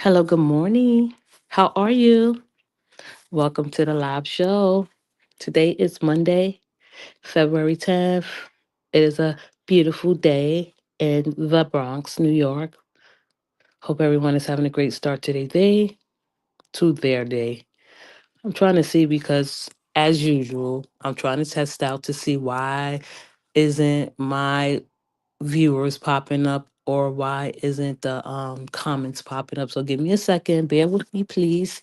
Hello, good morning. How are you? Welcome to the live show. Today is Monday, February 10th. It is a beautiful day in the Bronx, New York. Hope everyone is having a great start to their day, to their day. I'm trying to see because, as usual, I'm trying to test out to see why isn't my viewers popping up or why isn't the comments popping up. So give me a second. Bear with me, please.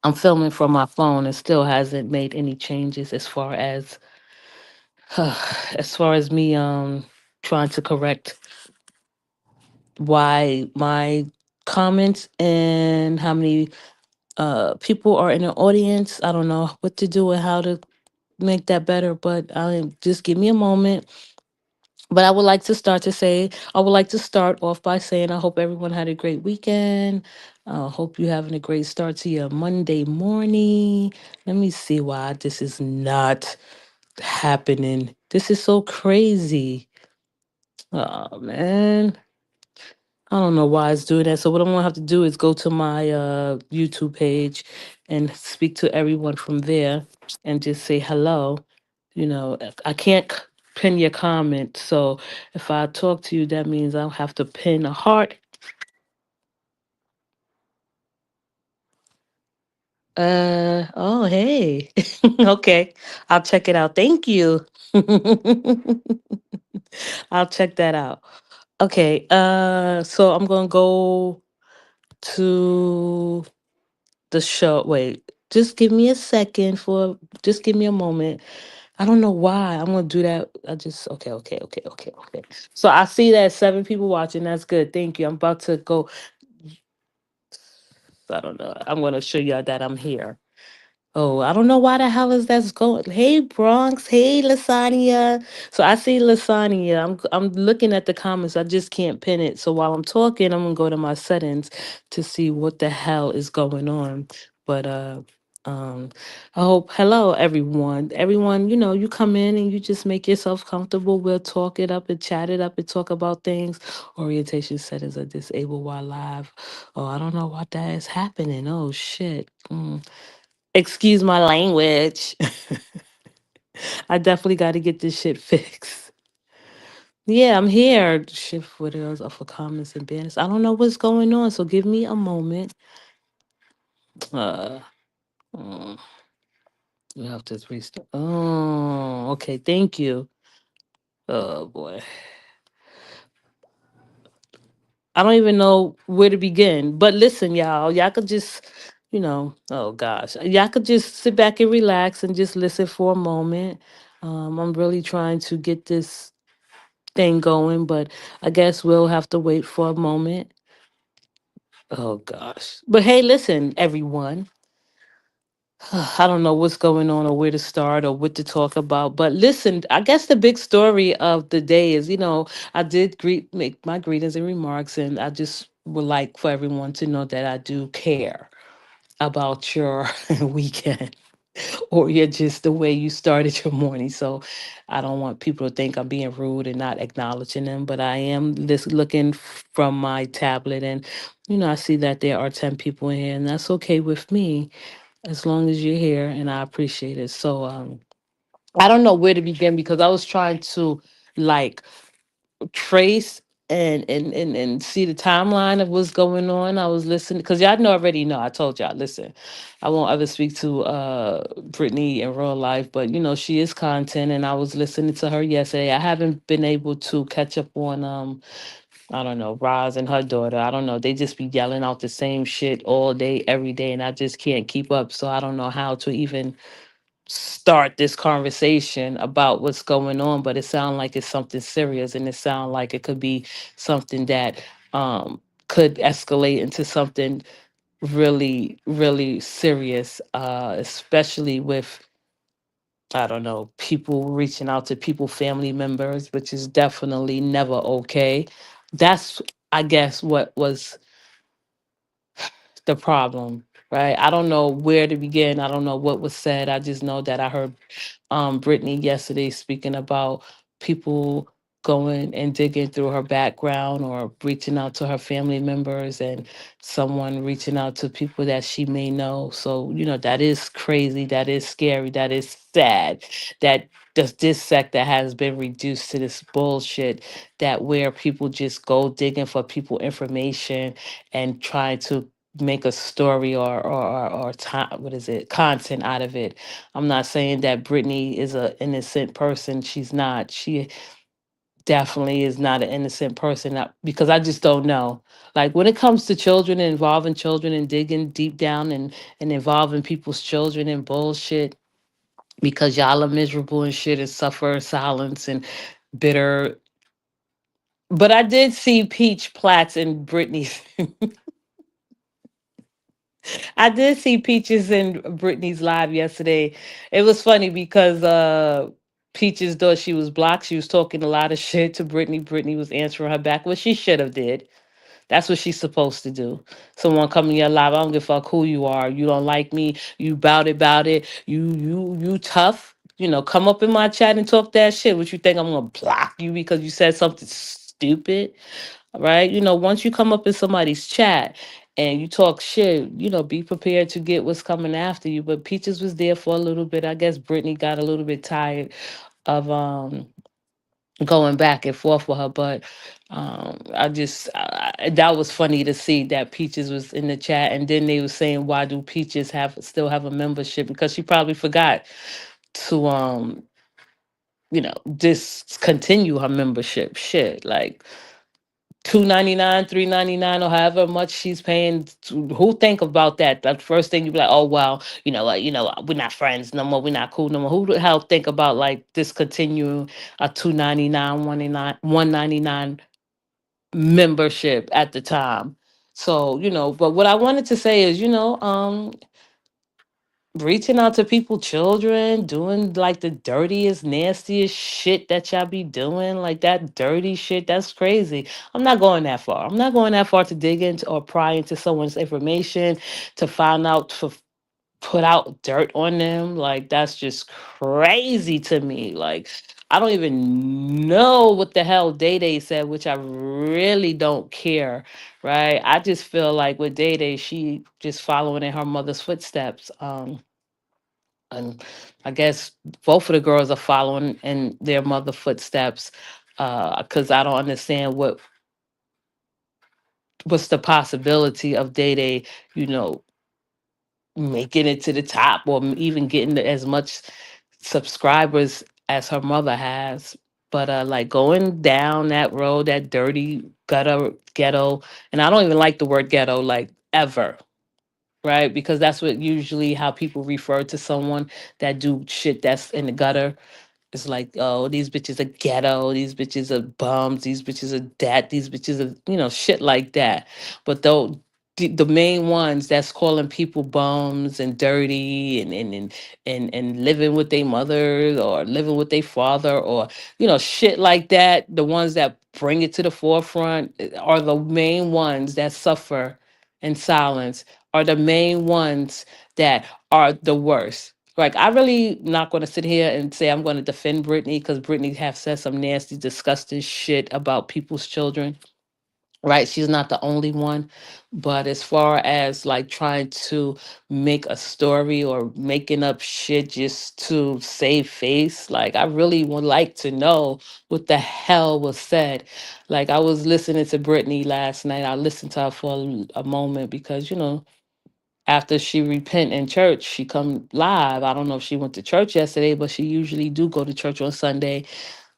I'm filming from my phone and still hasn't made any changes as far as as far as me trying to correct why my comments and how many people are in the audience. I don't know what to do and how to make that better, but I just give me a moment. But I would like to start off by saying I hope everyone had a great weekend. Hope you're having a great start to your Monday morning. Let me see why this is not happening. This is so crazy. Oh man. I don't know why it's doing that. So what I'm gonna have to do is go to my YouTube page and speak to everyone from there and just say hello. I can't pin your comment. So if I talk to you, that means I'll have to pin a heart. Oh hey. Okay. I'll check it out. Thank you. I'll check that out. Okay. So I'm gonna go to the show. Wait, just give me a second just give me a moment. I don't know why. I'm gonna do that. Okay. So I see that 7 people watching. That's good. Thank you. I'm about to go. I don't know. I'm gonna show y'all that I'm here. Oh, I don't know why the hell is that's going. Hey Bronx, hey Lasagna. So I see Lasagna. I'm looking at the comments. I just can't pin it. So while I'm talking, I'm gonna go to my settings to see what the hell is going on. But um I hope hello everyone. Everyone, you come in and you just make yourself comfortable. We'll talk it up and chat it up and talk about things. Orientation settings are disabled while live. Oh, I don't know what that is happening. Oh shit. Excuse my language. I definitely got to get this shit fixed. Yeah, I'm here. Shift videos up for comments and banners. I don't know what's going on, so give me a moment. Uh, mm, you have to restart. Oh, okay. Thank you. Oh boy, I don't even know where to begin. But listen, y'all could just, oh gosh, y'all could just sit back and relax and just listen for a moment. I'm really trying to get this thing going, but I guess we'll have to wait for a moment. Oh gosh. But hey, listen, everyone. I don't know what's going on or where to start or what to talk about. But listen, I guess the big story of the day is, I did make my greetings and remarks, and I just would like for everyone to know that I do care about your weekend or you're just the way you started your morning. So I don't want people to think I'm being rude and not acknowledging them, but I am looking from my tablet and I see that there are 10 people in here and that's okay with me as long as you're here and I appreciate it. So I don't know where to begin because I was trying to like trace and see the timeline of what's going on. I was listening because y'all know already know. I told y'all, listen, I won't ever speak to Brittany in real life, but she is content and I was listening to her yesterday. I haven't been able to catch up on I don't know, Roz and her daughter. I don't know. They just be yelling out the same shit all day, every day, and I just can't keep up. So I don't know how to even start this conversation about what's going on, but it sounds like it's something serious and it sounds like it could be something that could escalate into something really, really serious, especially with, I don't know, people reaching out to people, family members, which is definitely never okay. That's, I guess, what was the problem, right? I don't know where to begin. I don't know what was said. I just know that I heard Brittany yesterday speaking about people. going and digging through her background or reaching out to her family members and someone reaching out to people that she may know. So, that is crazy. That is scary. That is sad that this sector has been reduced to this bullshit that where people just go digging for people information and try to make a story or time, what is it, content out of it. I'm not saying that Brittany is an innocent person. She's not. She definitely is not an innocent person, because I just don't know. Like when it comes to children and involving children and digging deep down and involving people's children in bullshit because y'all are miserable and shit and suffer in silence and bitter. But I did see Peach Platts and Brittany's. I did see Peaches and Brittany's live yesterday. It was funny because Peaches thought she was blocked. She was talking a lot of shit to Brittany. Brittany was answering her back, what she should have did. That's what she's supposed to do. Someone coming in your live, I don't give a fuck who you are. You don't like me. You bout it. You tough. Come up in my chat and talk that shit. What you think I'm gonna block you because you said something stupid? Right? Once you come up in somebody's chat and you talk shit, be prepared to get what's coming after you. But Peaches was there for a little bit. I guess Brittany got a little bit tired of going back and forth with her. But that was funny to see that Peaches was in the chat, and then they were saying, why do Peaches still have a membership? Because she probably forgot to discontinue her membership. Shit, like 2.99, 3.99, or however much she's paying. Who think about that? The first thing you be like, oh well, what, we're not friends no more, we're not cool no more. Who the hell think about like discontinuing a 2.99, 1.99 membership at the time? So, but what I wanted to say is, reaching out to people, children, doing like the dirtiest, nastiest shit that y'all be doing, like that dirty shit, that's crazy. I'm not going that far. I'm not going that far to dig into or pry into someone's information to find out, to put out dirt on them. Like that's just crazy to me. Like I don't even know what the hell Day Day said, which I really don't care. Right? I just feel like with Day Day, she just following in her mother's footsteps. And I guess both of the girls are following in their mother footsteps. Because I don't understand what's the possibility of Day Day, you know, making it to the top or even getting as much subscribers as her mother has. But like going down that road, that dirty gutter ghetto, and I don't even like the word ghetto, like ever, right? Because that's what usually how people refer to someone that do shit that's in the gutter. It's like, oh, these bitches are ghetto, these bitches are bums, these bitches are that, these bitches are, shit like that. But though the main ones that's calling people bums and dirty and living with their mother or living with their father or, shit like that, the ones that bring it to the forefront are the main ones that suffer in silence, are the main ones that are the worst. Like I really not going to sit here and say I'm going to defend Brittany because Brittany have said some nasty, disgusting shit about people's children. Right? She's not the only one, but as far as like trying to make a story or making up shit just to save face, like I really would like to know what the hell was said. Like I was listening to Brittany last night. I listened to her for a moment because after she repent in church, she come live. I don't know if she went to church yesterday, but she usually do go to church on Sunday.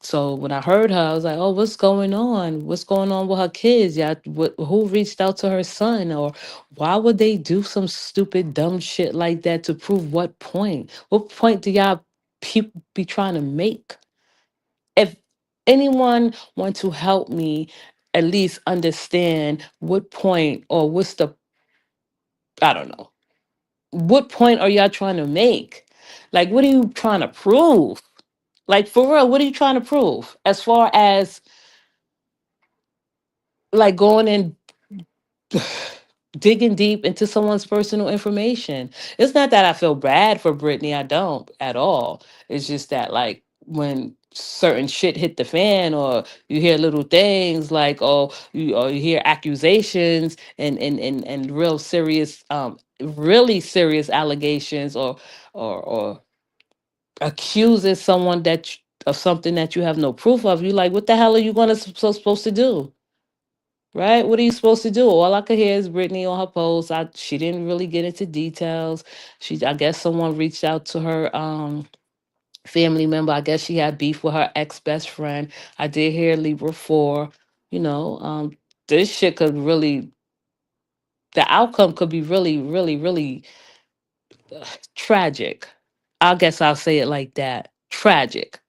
So when I heard her, I was like, "Oh, what's going on? What's going on with her kids? Yeah, who reached out to her son, or why would they do some stupid, dumb shit like that to prove what point? What point do y'all people be trying to make? If anyone want to help me, at least understand what point or what's the I don't know what point are y'all trying to make? Like, what are you trying to prove? Like, for real, what are you trying to prove? As far as like going and digging deep into someone's personal information. It's not that I feel bad for Brittany. I don't at all. It's just that, like, when certain shit hit the fan, or you hear little things like, oh, you hear accusations and real serious, really serious allegations, or accusing someone of something that you have no proof of. You like, what the hell are you gonna supposed to do? Right? What are you supposed to do? All I could hear is Brittany on her post. She didn't really get into details. I guess someone reached out to her family member. I guess she had beef with her ex best friend. I did hear Libra 4. You know, this shit could really, the outcome could be really, really, really tragic. I guess I'll say it like that. Tragic.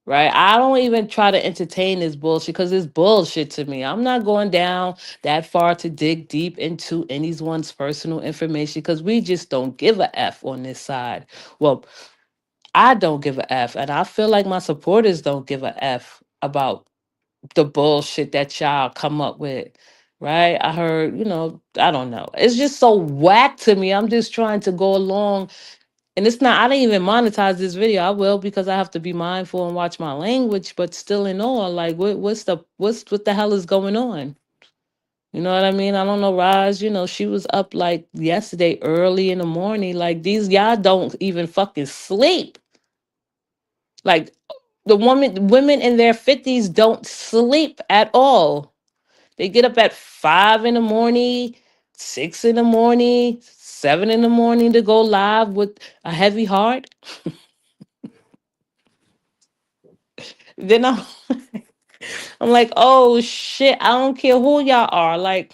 Right? I don't even try to entertain this bullshit because it's bullshit to me. I'm not going down that far to dig deep into anyone's personal information because we just don't give a F on this side. Well, I don't give a F, and I feel like my supporters don't give a F about the bullshit that y'all come up with. Right? I heard, I don't know. It's just so whack to me. I'm just trying to go along, and it's not, I didn't even monetize this video. I will, because I have to be mindful and watch my language, but still in all, like, what the hell is going on? You know what I mean? I don't know, Raj, she was up like yesterday early in the morning. Like, these y'all don't even fucking sleep. Like, women in their 50s don't sleep at all. They get up at 5 in the morning, 6 in the morning, 7 in the morning to go live with a heavy heart. Then I'm like, oh shit, I don't care who y'all are. Like,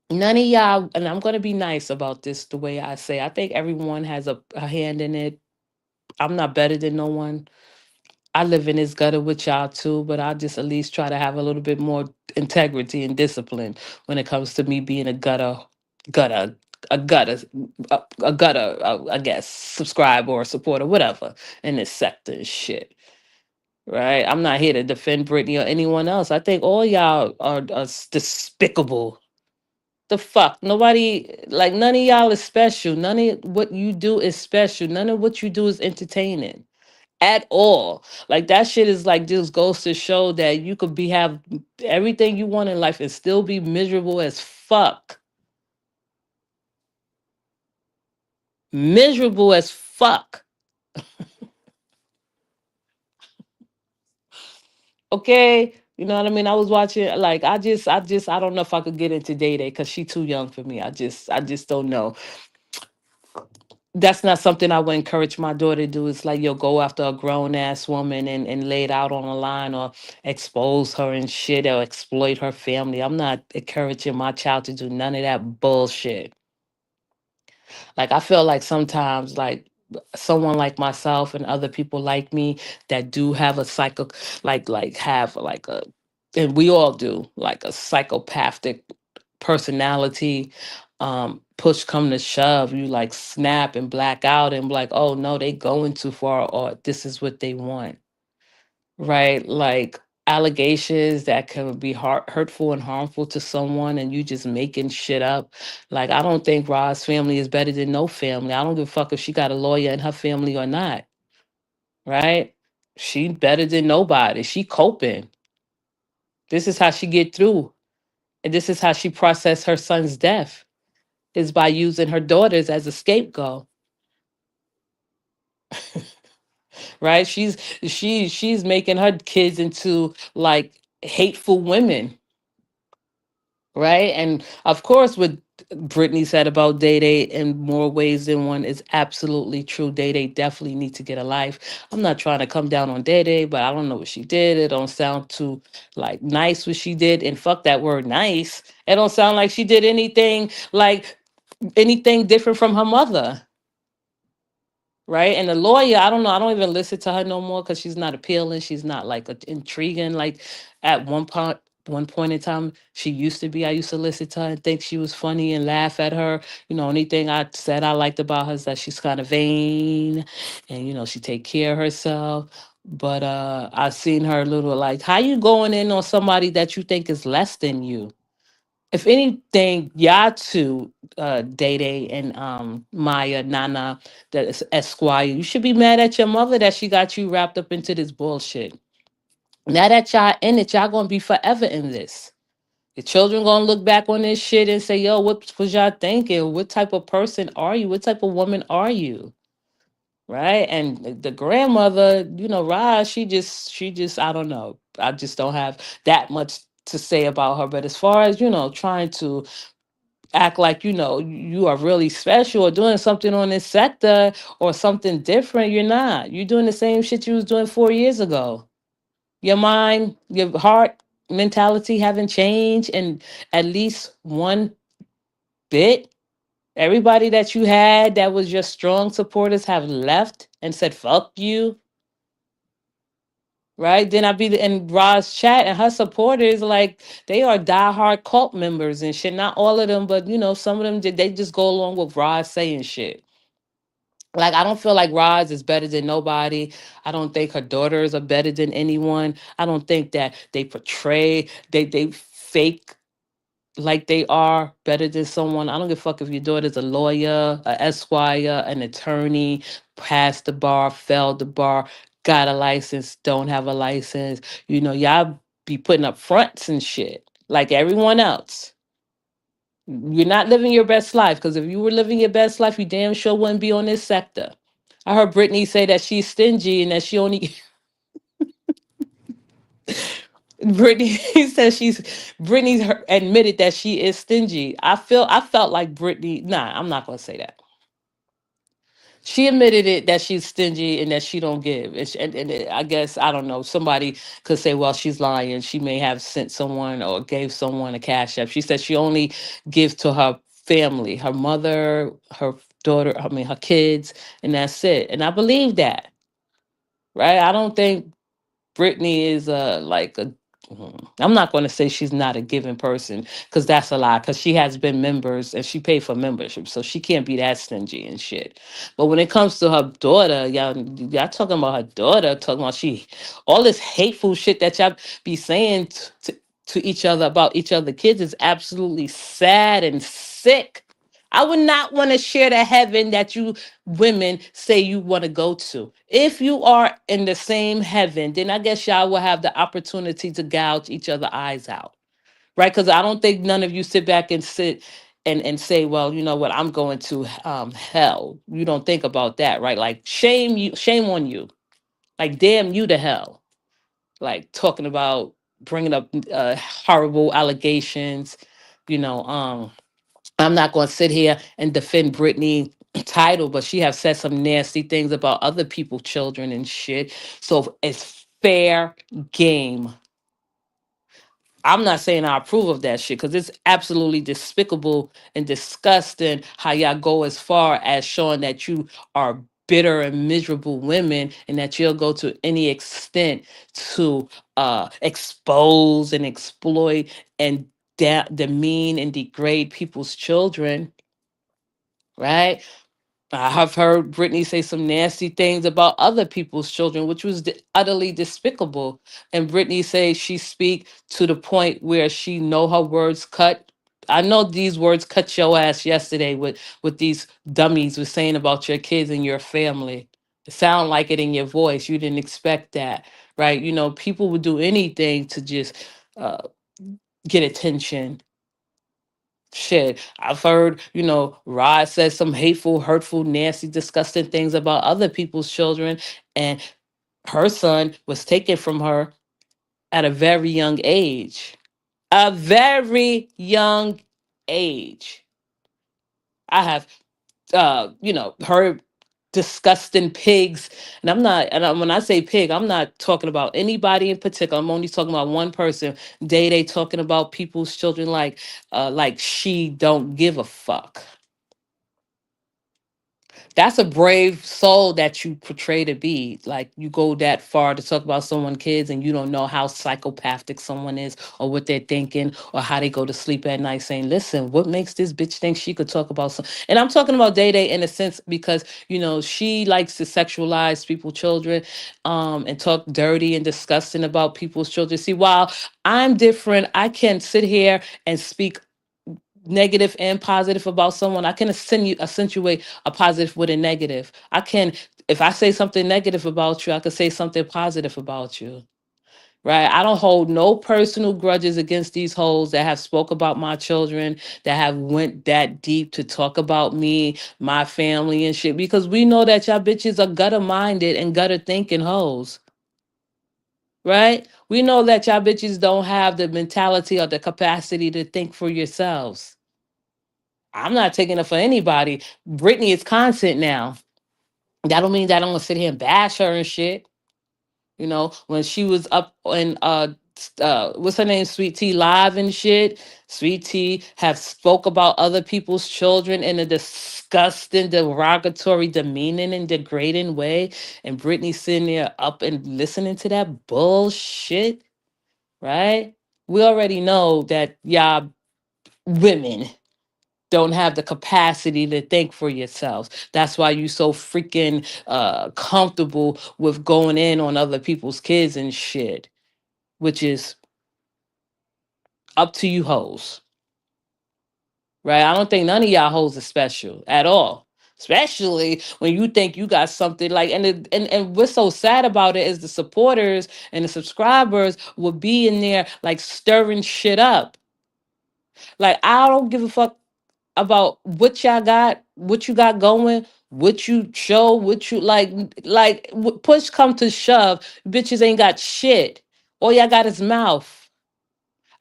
none of y'all, and I'm gonna be nice about this the way I say. I think everyone has a hand in it. I'm not better than no one. I live in this gutter with y'all too, but I just at least try to have a little bit more integrity and discipline when it comes to me being gutter, a gutter, a gutter, I guess, subscribe or support or whatever in this sector and shit. Right? I'm not here to defend Britney or anyone else. I think all y'all are despicable. The fuck? Nobody, like, none of y'all is special. None of what you do is special. None of what you do is entertaining at all. Like, that shit is like, just goes to show that you could have everything you want in life and still be miserable as fuck. Miserable as fuck. Okay? You know what I mean? I was watching, like, I don't know if I could get into Day Day because she too young for me. I just don't know. That's not something I would encourage my daughter to do. It's like, yo, go after a grown ass woman and lay it out on the line, or expose her and shit, or exploit her family. I'm not encouraging my child to do none of that bullshit. Like, I feel like sometimes, like, someone like myself and other people like me that do have a have like a, and we all do, like, a psychopathic personality. Push come to shove, you like snap and black out and be like, oh no, they going too far, or this is what they want. Right? Like, allegations that can be hurtful and harmful to someone, and you just making shit up. Like, I don't think Rod's family is better than no family. I don't give a fuck if she got a lawyer in her family or not. Right? She better than nobody. She coping. This is how she get through. And this is how she processed her son's death, is by using her daughters as a scapegoat. Right? She's making her kids into like hateful women, right? And of course, what Brittany said about Day Day in more ways than one is absolutely true. Day Day definitely needs to get a life. I'm not trying to come down on Day Day, but I don't know what she did. It don't sound too like nice what she did, and fuck that word nice. It don't sound like she did anything different from her mother. Right? And the lawyer, I don't know. I don't even listen to her no more because she's not appealing. She's not like intriguing. Like, at one point in time, she used to be. I used to listen to her and think she was funny and laugh at her. Anything I said I liked about her is that she's kind of vain, and she take care of herself. But I've seen her little, like, how you going in on somebody that you think is less than you? If anything, y'all two, Day Day and Maya, Nana, that is Esquire, you should be mad at your mother that she got you wrapped up into this bullshit. Now that y'all in it, y'all gonna be forever in this. The children gonna look back on this shit and say, "Yo, what was y'all thinking? What type of person are you? What type of woman are you?" Right? And the grandmother, Raj, she just, I don't know. I just don't have that much to say about her. But as far as trying to act like you are really special or doing something on this sector or something different, you're not. You're doing the same shit you was doing 4 years ago. Your mind, your heart mentality haven't changed in at least one bit. Everybody that you had that was your strong supporters have left and said fuck you, right? Then I be in Ra's chat and her supporters, like, they are diehard cult members and shit. Not all of them, but some of them they just go along with Roz saying shit. Like, I don't feel like Roz is better than nobody. I don't think her daughters are better than anyone. I don't think that they fake like they are better than someone. I don't give a fuck if your daughter's a lawyer, a esquire, an attorney, passed the bar, failed the bar, got a license, don't have a license. Y'all be putting up fronts and shit like everyone else. You're not living your best life, because if you were living your best life, you damn sure wouldn't be on this sector. I heard Brittany say that she's stingy and that she only Brittany says admitted that she is stingy. I felt like Brittany. Nah, I'm not gonna say that. She admitted it, that she's stingy and that she don't give. I guess, I don't know. Somebody could say, well, she's lying. She may have sent someone or gave someone a cash app. She said she only gives to her family, her mother, her daughter. I mean, her kids, and that's it. And I believe that, right? I don't think Brittany is like a. I'm not going to say she's not a giving person, because that's a lie. Because she has been members and she paid for membership, so she can't be that stingy and shit. But when it comes to her daughter, y'all talking about her daughter, talking about all this hateful shit that y'all be saying to each other about each other kids is absolutely sad and sick. I would not want to share the heaven that you women say you want to go to. If you are in the same heaven, then I guess y'all will have the opportunity to gouge each other eyes out, right? Because I don't think none of you sit and say, well, you know what, I'm going to hell. You don't think about that, right? Like, shame on you. Like, damn you to hell. Like, talking about bringing up horrible allegations, you know. I'm not going to sit here and defend Brittany title, but she have said some nasty things about other people's children and shit. So it's fair game. I'm not saying I approve of that shit, because it's absolutely despicable and disgusting how y'all go as far as showing that you are bitter and miserable women, and that you'll go to any extent to expose and exploit and demean and degrade people's children, right? I have heard Brittany say some nasty things about other people's children, which was utterly despicable. And Brittany says she speak to the point where she know her words cut. I know these words cut your ass yesterday with these dummies was saying about your kids and your family. It sound like it in your voice. You didn't expect that, right? People would do anything to just uh, get attention. Shit, I've heard, Rod says some hateful, hurtful, nasty, disgusting things about other people's children, and her son was taken from her at a very young age. A very young age. I have, heard disgusting pigs, and when I say pig, I'm not talking about anybody in particular. I'm only talking about one person. They talking about people's children like she don't give a fuck. That's a brave soul that you portray to be. Like, you go that far to talk about someone's kids and you don't know how psychopathic someone is, or what they're thinking, or how they go to sleep at night saying, listen, what makes this bitch think she could talk about some. And I'm talking about Day Day in a sense because, she likes to sexualize people's children, and talk dirty and disgusting about people's children. See, while I'm different, I can sit here and speak negative and positive about someone. I can accentuate a positive with a negative. I can, if I say something negative about you, I could say something positive about you. Right? I don't hold no personal grudges against these hoes that have spoke about my children, that have went that deep to talk about me, my family and shit, because we know that y'all bitches are gutter minded and gutter thinking hoes. Right? We know that y'all bitches don't have the mentality or the capacity to think for yourselves. I'm not taking it for anybody. Brittany is content now. That don't mean that I'm gonna sit here and bash her and shit. You know, when she was up in what's her name, Sweet Tea Live and shit. Sweet Tea have spoke about other people's children in a disgusting, derogatory, demeaning, and degrading way. And Brittany sitting there up and listening to that bullshit, right? We already know that y'all women don't have the capacity to think for yourselves. That's why you so freaking comfortable with going in on other people's kids and shit, which is up to you hoes. Right? I don't think none of y'all hoes are special at all. Especially when you think you got something like, and what's so sad about it is the supporters and the subscribers will be in there like stirring shit up. Like, I don't give a fuck about what y'all got, what you got going, what you show, what you push come to shove, bitches ain't got shit. All y'all got is mouth.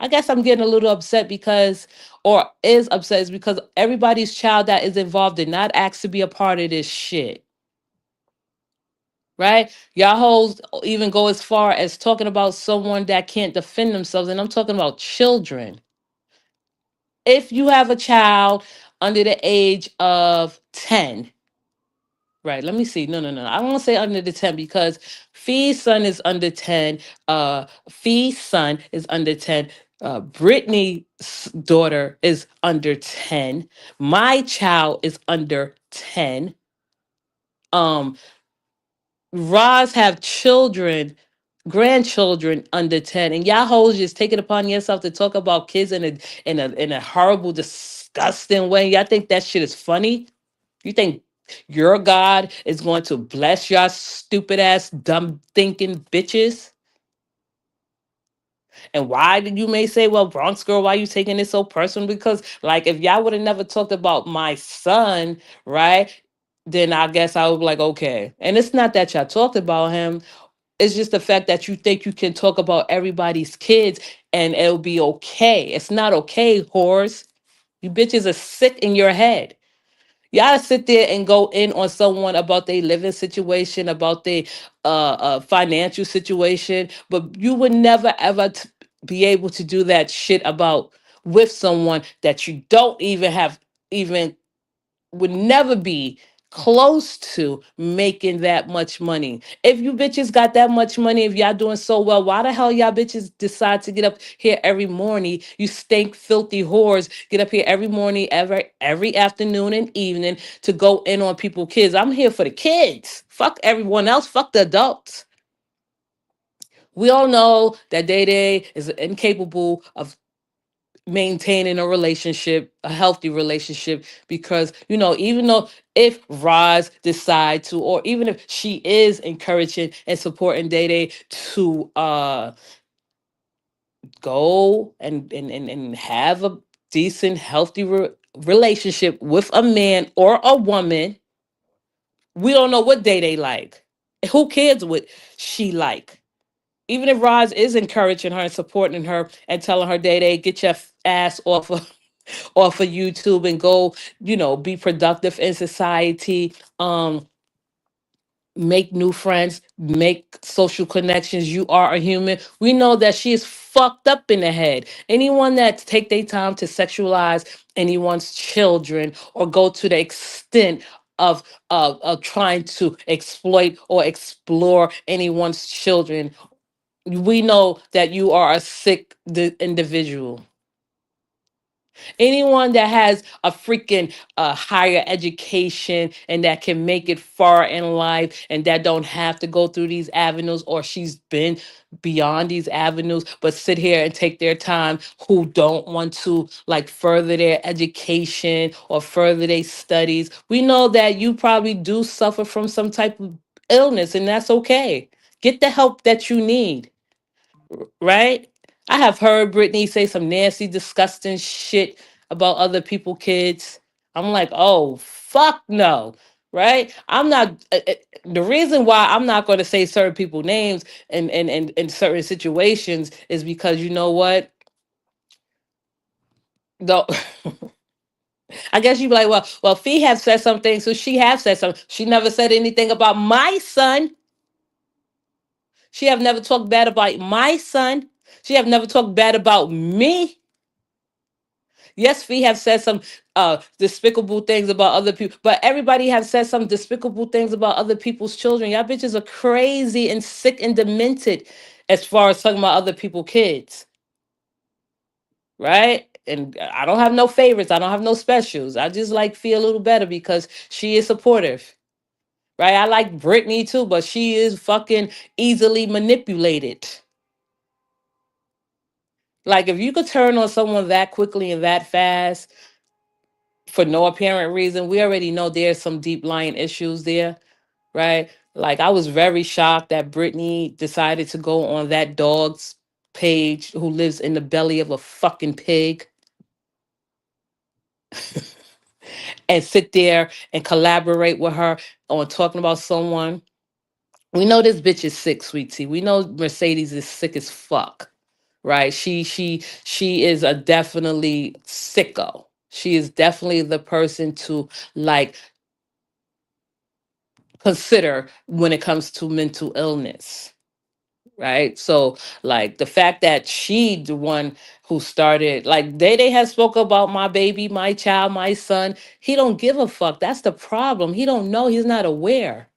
I guess I'm getting a little upset because, or is upset, is because everybody's child that is involved did not ask to be a part of this shit. Right? Y'all hoes even go as far as talking about someone that can't defend themselves, and I'm talking about children. If you have a child under the age of 10, right? Let me see. No, no, no. I don't want to say under the 10 because Fee's son is under 10. Fee's son is under 10. Brittany's daughter is under 10. My child is under 10. Um, Roz have children, grandchildren under 10. And y'all hoes just take it upon yourself to talk about kids in a horrible, disgusting way. Y'all think that shit is funny? You think your God is going to bless y'all stupid ass, dumb thinking bitches? And why did you may say, well, Bronx girl, why you taking it so personal? Because like if y'all would have never talked about my son, right? Then I guess I would be like, okay. And it's not that y'all talked about him. It's just the fact that you think you can talk about everybody's kids and it'll be okay. It's not okay, whores. You bitches are sick in your head. Y'all sit there and go in on someone about their living situation, about their financial situation, but you would never ever be able to do that shit about with someone that you don't even have even would never be close to making that much money. If you bitches got that much money, if y'all doing so well, why the hell y'all bitches decide to get up here every morning? You stink filthy whores get up here every morning, every afternoon and evening to go in on people kids. I'm here for the kids. Fuck everyone else. Fuck the adults. We all know that Day Day is incapable of maintaining a relationship, a healthy relationship, because even though if Roz decide to, or even if she is encouraging and supporting Day Day to go and have a decent, healthy relationship with a man or a woman, we don't know what Day Day like. Who cares what she like? Even if Roz is encouraging her and supporting her and telling her, Day Day, get your ass off of YouTube and go, be productive in society, make new friends, make social connections. You are a human. We know that she is fucked up in the head. Anyone that take their time to sexualize anyone's children or go to the extent of trying to exploit or explore anyone's children, we know that you are a sick individual. Anyone that has a freaking higher education and that can make it far in life and that don't have to go through these avenues, or she's been beyond these avenues but sit here and take their time, who don't want to like further their education or further their studies, we know that you probably do suffer from some type of illness, and that's okay. Get the help that you need, right? I have heard Brittany say some nasty, disgusting shit about other people, kids. I'm like, oh, fuck no, right? I'm not. The reason why I'm not going to say certain people names and in certain situations is because you know what? Though I guess you'd be like, well, Fee have said something, so she have said something. She never said anything about my son. She have never talked bad about my son. She have never talked bad about me. Yes, we have said some despicable things about other people, but everybody have said some despicable things about other people's children. Y'all bitches are crazy and sick and demented as far as talking about other people's kids, right? And I don't have no favorites. I don't have no specials. I just like feel a little better because she is supportive, right? I like Brittany too, but she is fucking easily manipulated. Like if you could turn on someone that quickly and that fast for no apparent reason, we already know there's some deep lying issues there, right? Like I was very shocked that Brittany decided to go on that dog's page who lives in the belly of a fucking pig and sit there and collaborate with her on talking about someone. We know this bitch is sick, sweet tea. We know Mercedes is sick as fuck, right? She is a definitely sicko. She is definitely the person to like consider when it comes to mental illness, right? So like the fact that she the one who started, like Day has spoke about my baby, my child, my son. He don't give a fuck. That's the problem. He don't know. He's not aware.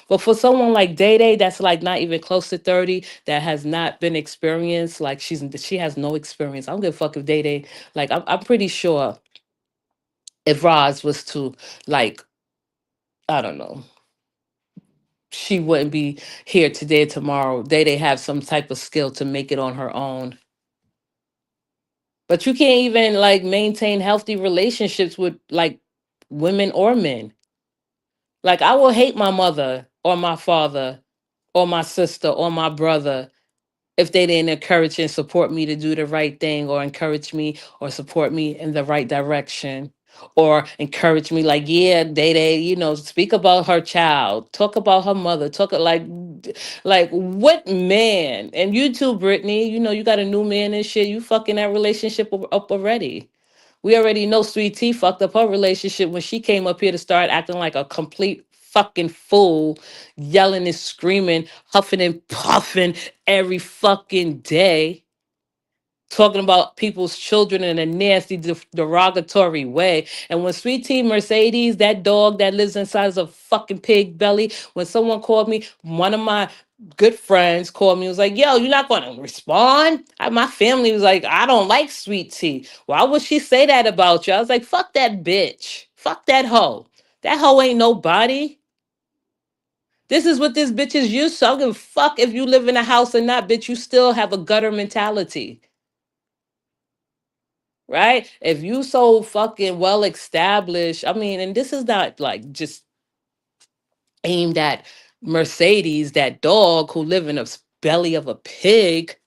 But for someone like Day that's like not even close to 30, that has not been experienced, like she has no experience. I don't give a fuck if Day like I'm pretty sure if Roz was to like, I don't know, she wouldn't be here today or tomorrow. They have some type of skill to make it on her own. But you can't even like maintain healthy relationships with like women or men. Like I will hate my mother or my father or my sister or my brother if they didn't encourage and support me to do the right thing, or encourage me or support me in the right direction, or encourage me like, yeah, they speak about her child, talk about her mother, talk like what man. And you too, Brittany, you got a new man and shit, you fucking that relationship up already. We already know Sweet Tea fucked up her relationship when she came up here to start acting like a complete fucking fool, yelling and screaming, huffing and puffing every fucking day, talking about people's children in a nasty, derogatory way. And when Sweet Tea Mercedes, that dog that lives inside of a fucking pig belly, when someone called me, one of my good friends called me, was like, yo, you're not going to respond? My family was like, I don't like Sweet Tea. Why would she say that about you? I was like, fuck that bitch. Fuck that hoe. That hoe ain't nobody. This is what this bitch is used to. I don't give a fuck if you live in a house or not, bitch. You still have a gutter mentality, right? If you so fucking well established, I mean, and this is not like just aimed at Mercedes, that dog who live in a belly of a pig.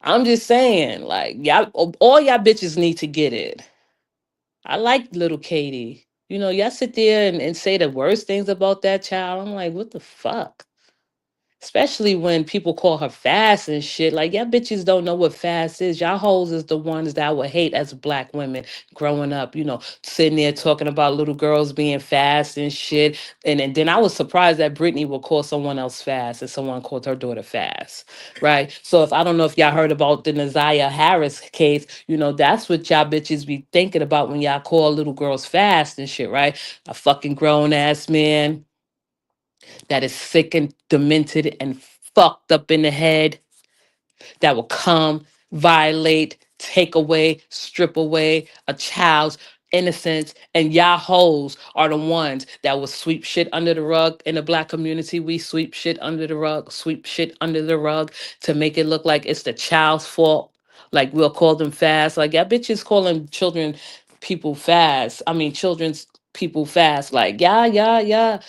I'm just saying, like, y'all, all y'all bitches need to get it. I like little Katie. Y'all sit there and say the worst things about that child. I'm like, what the fuck? Especially when people call her fast and shit. Like, y'all bitches don't know what fast is. Y'all hoes is the ones that I would hate as black women growing up, sitting there talking about little girls being fast and shit. And then I was surprised that Brittany would call someone else fast and someone called her daughter fast. Right. So if I don't know if y'all heard about the Naziah Harris case, that's what y'all bitches be thinking about when y'all call little girls fast and shit, right? A fucking grown ass man that is sick and demented and fucked up in the head that will come, violate, take away, strip away a child's innocence, and y'all hoes are the ones that will sweep shit under the rug. In the black community, we sweep shit under the rug, sweep shit under the rug to make it look like it's the child's fault. Like we'll call them fast. Like y'all bitches calling children people fast. I mean children's people fast. Like yeah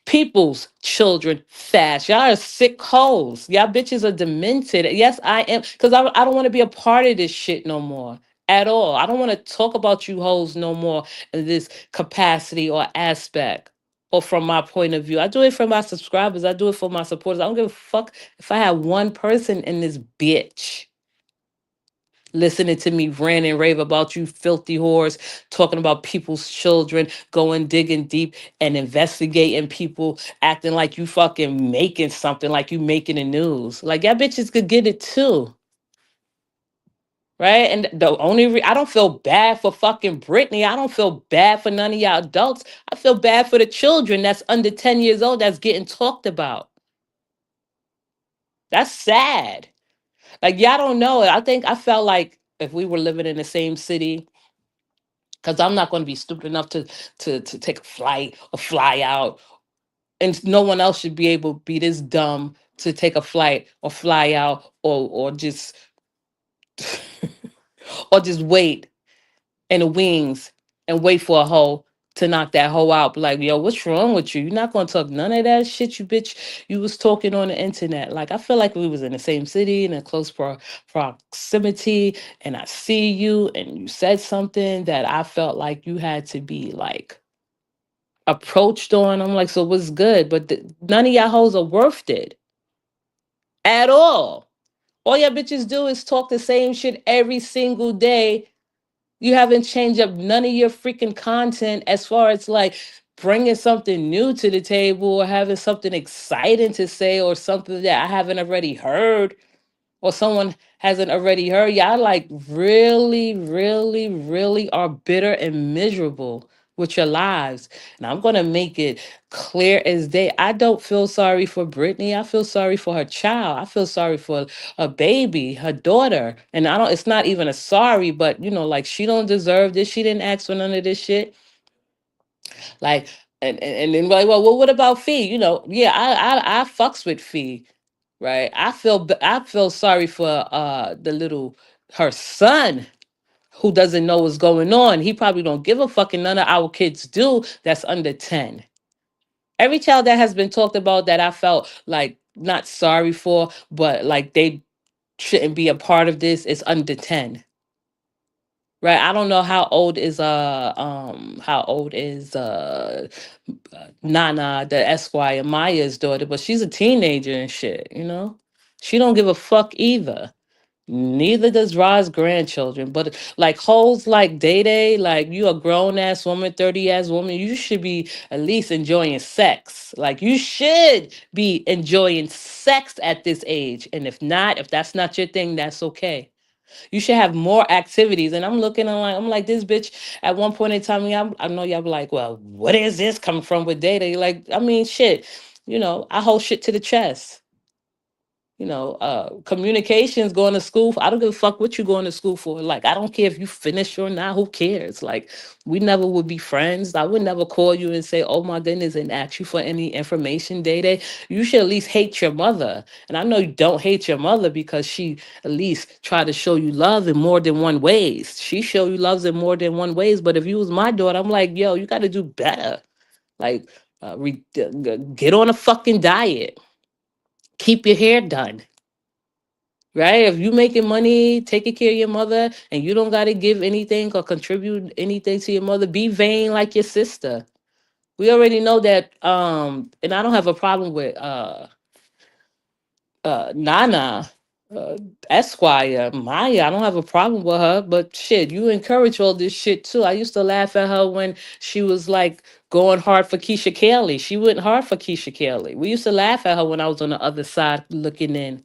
people's children fast. Y'all are sick hoes. Y'all bitches are demented. Yes, I am. Because I don't want to be a part of this shit no more at all. I don't want to talk about you hoes no more in this capacity or aspect or from my point of view. I do it for my subscribers. I do it for my supporters. I don't give a fuck if I have one person in this bitch listening to me rant and rave about you filthy whores, talking about people's children, going digging deep and investigating people, acting like you fucking making something, like you making the news. Like y'all bitches could get it too. Right. And the only I don't feel bad for fucking Brittany. I don't feel bad for none of y'all adults. I feel bad for the children that's under 10 years old that's getting talked about. That's sad. Like y'all don't know it. I think I felt like if we were living in the same city, because I'm not going to be stupid enough to take a flight or fly out, and no one else should be able to be this dumb to take a flight or fly out or just or just wait in the wings and wait for a hoe to knock that hoe out. Be like, yo, what's wrong with you? You're not gonna talk none of that shit, you bitch. You was talking on the internet. Like I feel like we was in the same city in a close proximity, and I see you, and you said something that I felt like you had to be like approached on. I'm like, so what's good? But none of y'all hoes are worth it at all. All y'all bitches do is talk the same shit every single day. You haven't changed up none of your freaking content as far as like bringing something new to the table or having something exciting to say or something that I haven't already heard or someone hasn't already heard. Y'all like really, really, really are bitter and miserable with your lives. And I'm gonna make it clear as day. I don't feel sorry for Brittany. I feel sorry for her child. I feel sorry for a baby, her daughter. And I don't, it's not even a sorry, but like she don't deserve this. She didn't ask for none of this shit. Like, and then like, well, what about Fee? Yeah, I fucks with Fee, right? I feel sorry for the little her son who doesn't know what's going on. He probably don't give a fucking none of our kids do that's under 10. Every child that has been talked about that I felt like not sorry for, but like they shouldn't be a part of this is under 10. Right. I don't know how old is Nana, the Esquire, Maya's daughter, but she's a teenager and shit. She don't give a fuck either. Neither does Ra's grandchildren. But like hoes like Day Day, like you a grown ass woman, 30 ass woman, you should be at least enjoying sex. Like you should be enjoying sex at this age. And if not, if that's not your thing, that's okay. You should have more activities. And I'm like this bitch at one point in time. I know y'all be like, well, what is this coming from with Data? You're like, I mean, shit. I hold shit to the chest. Communications, going to school. I don't give a fuck what you going to school for. Like, I don't care if you finish or not. Who cares? Like, we never would be friends. I would never call you and say, oh my goodness, and ask you for any information, Day Day. You should at least hate your mother. And I know you don't hate your mother because she at least try to show you love in more than one ways. She show you loves in more than one ways. But if you was my daughter, I'm like, yo, you got to do better. Like, get on a fucking diet. Keep your hair done. Right? If you making money, taking care of your mother, and you don't gotta give anything or contribute anything to your mother, be vain like your sister. We already know that, and I don't have a problem with Nana, uh Esquire, Maya. I don't have a problem with her, but shit, you encourage all this shit too. I used to laugh at her when she was like going hard for Keisha Kelly. She went hard for Keisha Kelly. We used to laugh at her when I was on the other side looking in.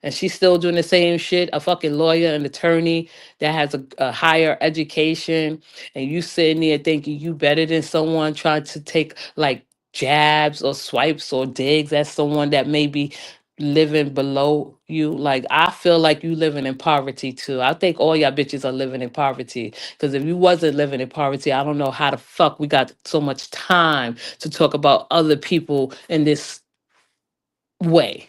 And she's still doing the same shit, a fucking lawyer, an attorney that has a higher education, and you sitting there thinking you better than someone trying to take like jabs or swipes or digs at someone that maybe living below you. Like I feel like you living in poverty too. I think all y'all bitches are living in poverty. Because if you wasn't living in poverty, I don't know how the fuck we got so much time to talk about other people in this way.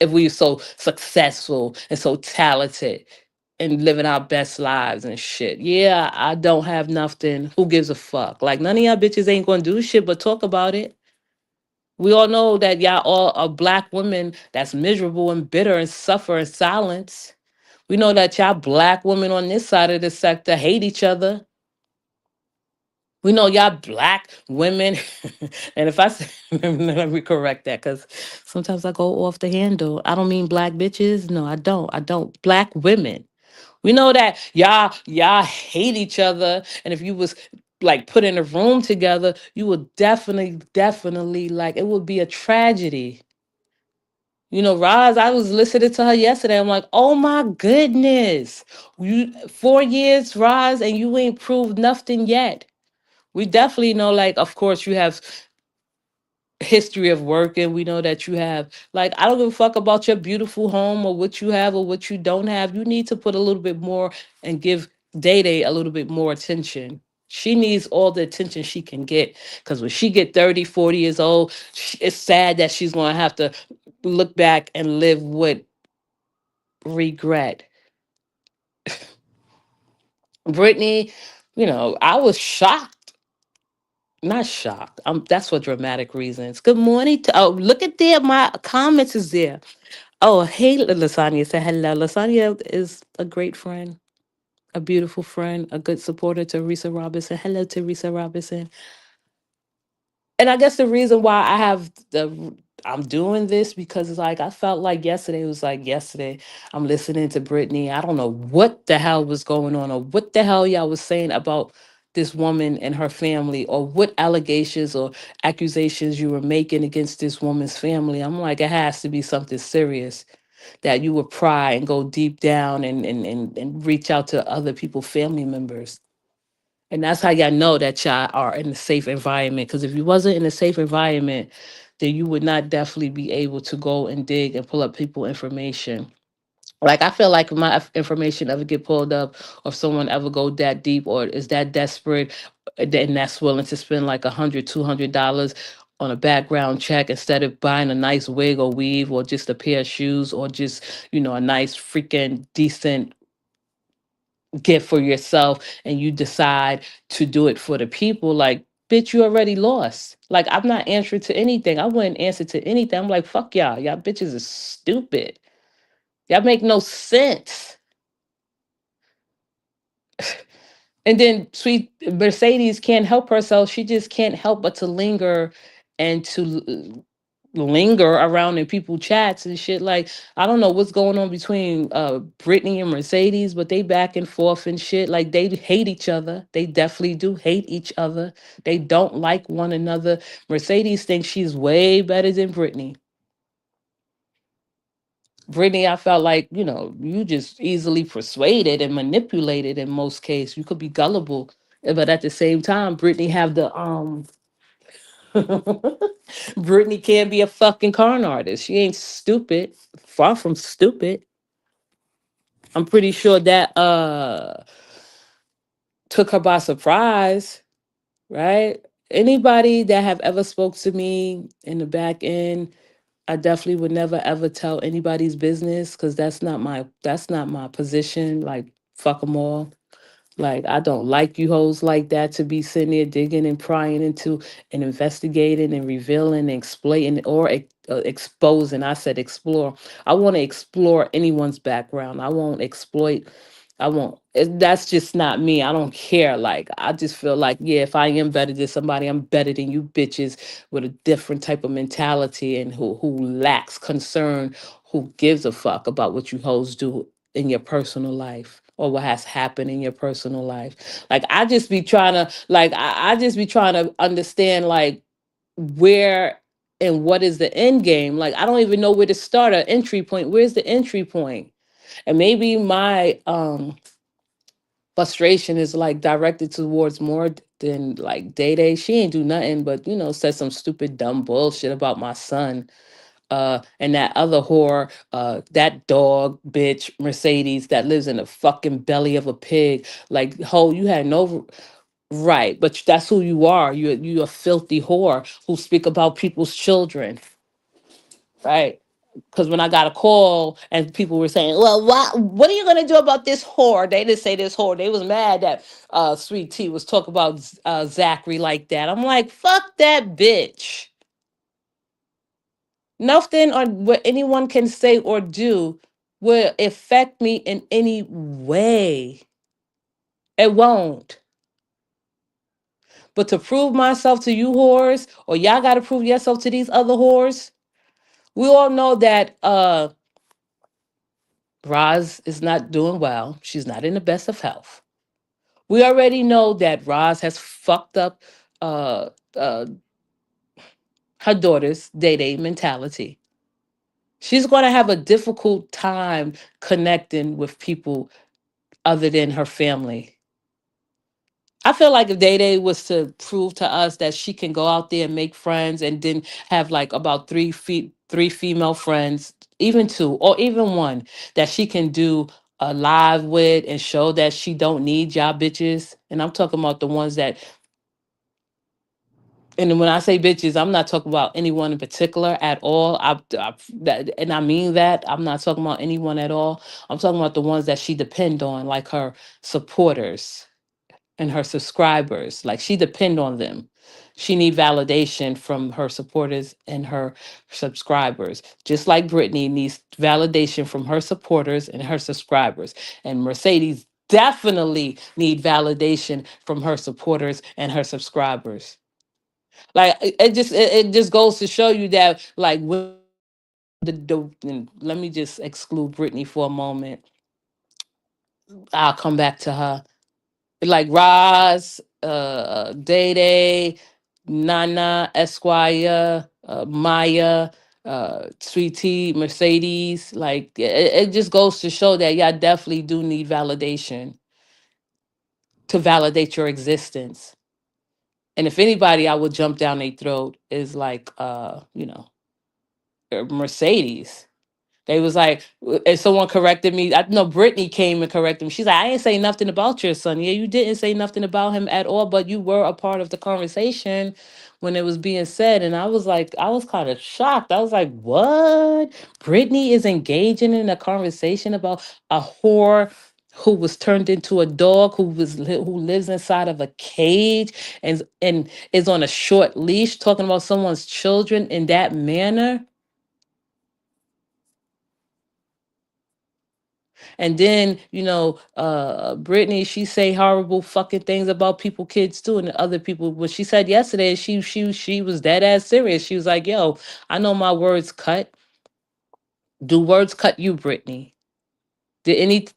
If we so successful and so talented and living our best lives and shit. Yeah, I don't have nothing. Who gives a fuck? Like none of y'all bitches ain't gonna do shit but talk about it. We all know that y'all all are black women that's miserable and bitter and suffer in silence. We know that y'all black women on this side of the sector hate each other. We know y'all black women, and if I say, let me correct that because sometimes I go off the handle. I don't mean black bitches. No, I don't. I don't. Black women. We know that y'all hate each other, and if you was like put in a room together, you would definitely like it would be a tragedy. You know, Roz, I was listening to her yesterday. I'm like, oh my goodness, you 4 years, Roz, and you ain't proved nothing yet. We definitely know, like, of course, you have history of working. We know that you have, like, I don't give a fuck about your beautiful home or what you have or what you don't have. You need to put a little bit more and give Day Day a little bit more attention. She needs all the attention she can get because when she get 30, 40 years old, it's sad that she's going to have to look back and live with regret. Brittany, you know, I was shocked. Not shocked. That's for dramatic reasons. Good morning. Oh, look at there. My comments is there. Oh, hey, Lasagna said hello. Lasagna is a great friend, a beautiful friend, a good supporter to Teresa Robinson. Hello, Teresa Robinson. And I guess the reason why I'm doing this because it's like I felt like yesterday was like yesterday. I'm listening to Brittany. I don't know what the hell was going on or what the hell y'all was saying about this woman and her family or what allegations or accusations you were making against this woman's family. I'm like, it has to be something serious that you would pry and go deep down and reach out to other people, family members. And that's how y'all know that y'all are in a safe environment. Because if you wasn't in a safe environment, then you would not definitely be able to go and dig and pull up people information. Like I feel like if my information ever get pulled up, or if someone ever go that deep, or is that desperate, and that's willing to spend like $100, $200 on a background check instead of buying a nice wig or weave, or just a pair of shoes, or just a nice freaking decent gift for yourself, and you decide to do it for the people, like bitch, you already lost. Like I'm not answering to anything. I wouldn't answer to anything. I'm like, fuck y'all. Y'all bitches is stupid. Y'all make no sense. And then sweet Mercedes can't help herself. She just can't help but to linger and to linger around in people chats and shit. Like I don't know what's going on between Brittany and Mercedes, but they back and forth and shit. Like they hate each other. They definitely do hate each other. They don't like one another. Mercedes thinks she's way better than Brittany. Brittany, I felt like, you just easily persuaded and manipulated in most cases. You could be gullible. But at the same time, Brittany have the Brittany can't be a fucking con artist. She ain't stupid. Far from stupid. I'm pretty sure that took her by surprise, right? Anybody that have ever spoke to me in the back end, I definitely would never ever tell anybody's business because that's not my position. Like fuck them all. Like I don't like you hoes like that to be sitting there digging and prying into and investigating and revealing and exploiting or exposing. I said explore. I want to explore anyone's background. I won't exploit. I won't. That's just not me. I don't care. Like I just feel like yeah, if I am better than somebody, I'm better than you bitches with a different type of mentality and who lacks concern, who gives a fuck about what you hoes do in your personal life or what has happened in your personal life. Like I just be trying to I just be trying to understand like where and what is the end game. Like I don't even know where to start an entry point. Where's the entry point? And maybe my frustration is like directed towards more than like Day Day. She ain't do nothing but, said some stupid dumb bullshit about my son. And that other whore, that dog bitch Mercedes that lives in the fucking belly of a pig. Like, ho, you had no right, but that's who you are. You a filthy whore who speak about people's children, right? Because when I got a call and people were saying, "Well, what are you gonna do about this whore?" They didn't say this whore. They was mad that Sweet Tea was talking about Zachary like that. I'm like, fuck that bitch. Nothing or what anyone can say or do will affect me in any way. It won't. But to prove myself to you whores, or y'all gotta prove yourself to these other whores, we all know that Roz is not doing well. She's not in the best of health. We already know that Roz has fucked up uh, uh, her daughter's day mentality. She's going to have a difficult time connecting with people other than her family. I feel like if Day Day was to prove to us that she can go out there and make friends and then have like about three female friends, even two or even one that she can do a live with and show that she don't need y'all bitches. And I'm talking about the ones that, and when I say bitches, I'm not talking about anyone in particular at all. And I mean that I'm not talking about anyone at all. I'm talking about the ones that she depend on, like her supporters and her subscribers. Like she depend on them. She need validation from her supporters and her subscribers, just like Brittany needs validation from her supporters and her subscribers. And Mercedes definitely need validation from her supporters and her subscribers. Like it just goes to show you that like when and let me just exclude Brittany for a moment. I'll come back to her. Like Roz, Day Day, Nana, Esquire, Maya, Sweetie, Mercedes. Like it just goes to show that y'all definitely do need validation to validate your existence. And if anybody I would jump down their throat is like Mercedes. They was like, if someone corrected me, I know Brittany came and corrected me. She's like, I ain't say nothing about your son. Yeah, you didn't say nothing about him at all, but you were a part of the conversation when it was being said. And I was like, I was kind of shocked. I was like, what? Brittany is engaging in a conversation about a whore who was turned into a dog, who lives inside of a cage and is on a short leash, talking about someone's children in that manner. And then, Brittany, she say horrible fucking things about people, kids too, and other people. What she said yesterday, she was dead ass serious. She was like, "Yo, I know my words cut. Do words cut you, Brittany? Did anything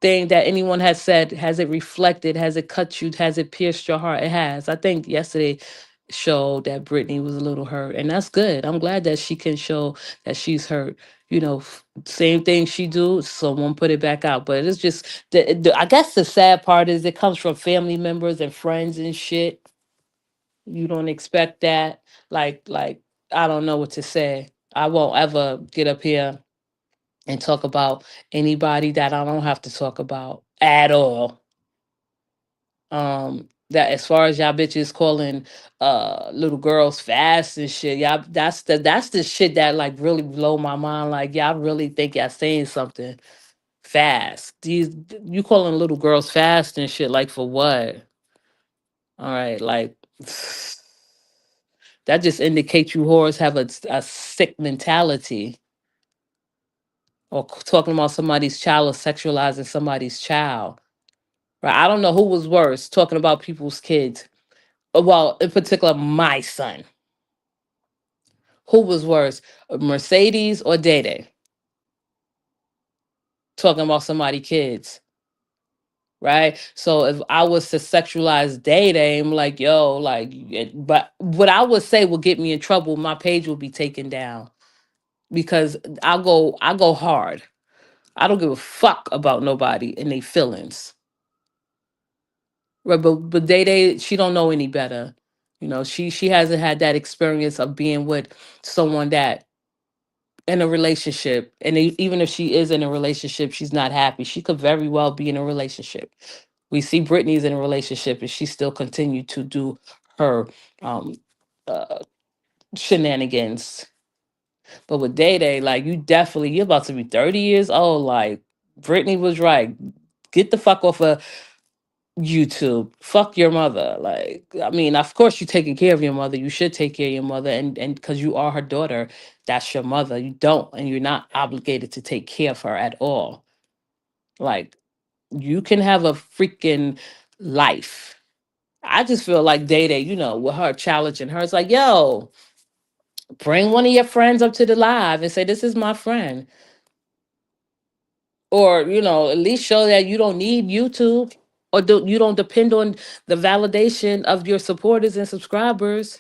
that anyone has said, has it reflected? Has it cut you? Has it pierced your heart? It has. I think yesterday showed that Brittany was a little hurt, and that's good. I'm glad that she can show that she's hurt. Same thing she do, someone put it back out. But it's just I guess the sad part is it comes from family members and friends and shit. You don't expect that. Like I don't know what to say. I won't ever get up here and talk about anybody that I don't have to talk about at all. That as far as y'all bitches calling little girls fast and shit, y'all that's the shit that like really blow my mind. Like y'all really think y'all saying something fast. These you calling little girls fast and shit, like for what? All right, like that just indicates you whores have a sick mentality, or talking about somebody's child or sexualizing somebody's child. Right? I don't know who was worse, talking about people's kids. Well, in particular, my son. Who was worse, Mercedes or Day? Talking about somebody's kids, right? So if I was to sexualize Day, I'm like, yo, like, but what I would say will get me in trouble. My page will be taken down because I go hard. I don't give a fuck about nobody and their feelings. Right, but Day, she don't know any better. She hasn't had that experience of being with someone that in a relationship, and even if she is in a relationship, she's not happy. She could very well be in a relationship. We see Britney's in a relationship, and she still continue to do her um, uh, shenanigans. But with Day Day, like you definitely, you're about to be 30 years old. Like Britney was right. Get the fuck off of YouTube. Fuck your mother. Like, I mean, of course you're taking care of your mother. You should take care of your mother, and because you are her daughter, that's your mother. You don't, and you're not obligated to take care of her at all. Like, you can have a freaking life. I just feel like Day Day, with her challenging her, it's like, yo, bring one of your friends up to the live and say, this is my friend. Or, at least show that you don't need YouTube, or you don't depend on the validation of your supporters and subscribers.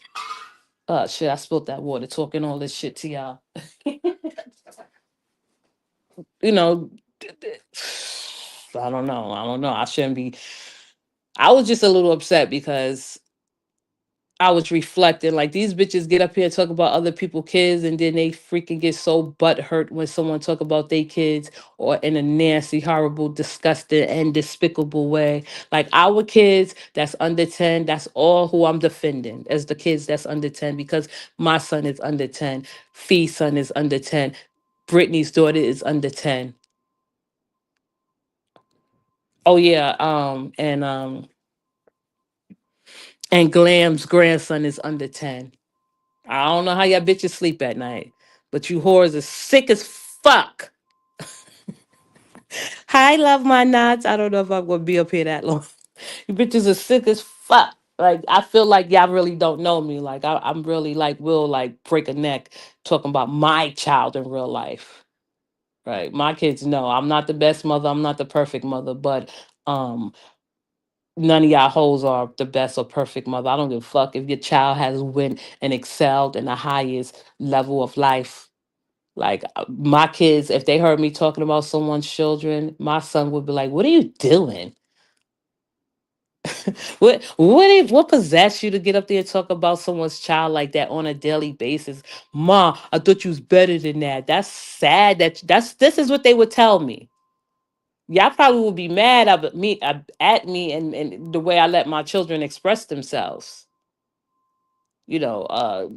Shit, I spilled that water talking all this shit to y'all. you know, I don't know. I don't know. I shouldn't be. I was just a little upset because I was reflecting, like, these bitches get up here and talk about other people's kids, and then they freaking get so butt hurt when someone talk about their kids, or in a nasty, horrible, disgusting, and despicable way. Like our kids that's under 10, that's all who I'm defending as the kids that's under 10, because my son is under 10, Fee's son is under 10, Brittany's daughter is under 10. Oh yeah, and Glam's grandson is under 10. I don't know how y'all bitches sleep at night, but you whores are sick as fuck. Hi, love my nuts. I don't know if I'm gonna be up here that long. You bitches are sick as fuck. Like, I feel like y'all really don't know me. Like, I'm really like will like break a neck talking about my child in real life. Right. My kids know I'm not the best mother. I'm not the perfect mother, but um none of y'all hoes are the best or perfect mother. I don't give a fuck if your child has went and excelled in the highest level of life. Like, my kids, if they heard me talking about someone's children, my son would be like, "What are you doing? What possessed you to get up there and talk about someone's child like that on a daily basis? Ma, I thought you was better than that. That's sad. This is what they would tell me. Y'all probably would be mad at me and the way I let my children express themselves. You know,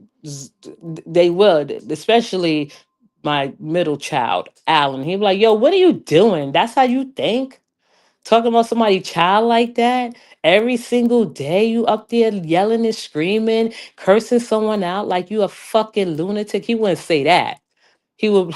they would, especially my middle child, Alan. He'd be like, "Yo, what are you doing? That's how you think? Talking about somebody child like that every single day? You up there yelling and screaming, cursing someone out like you a fucking lunatic." He wouldn't say that. He would.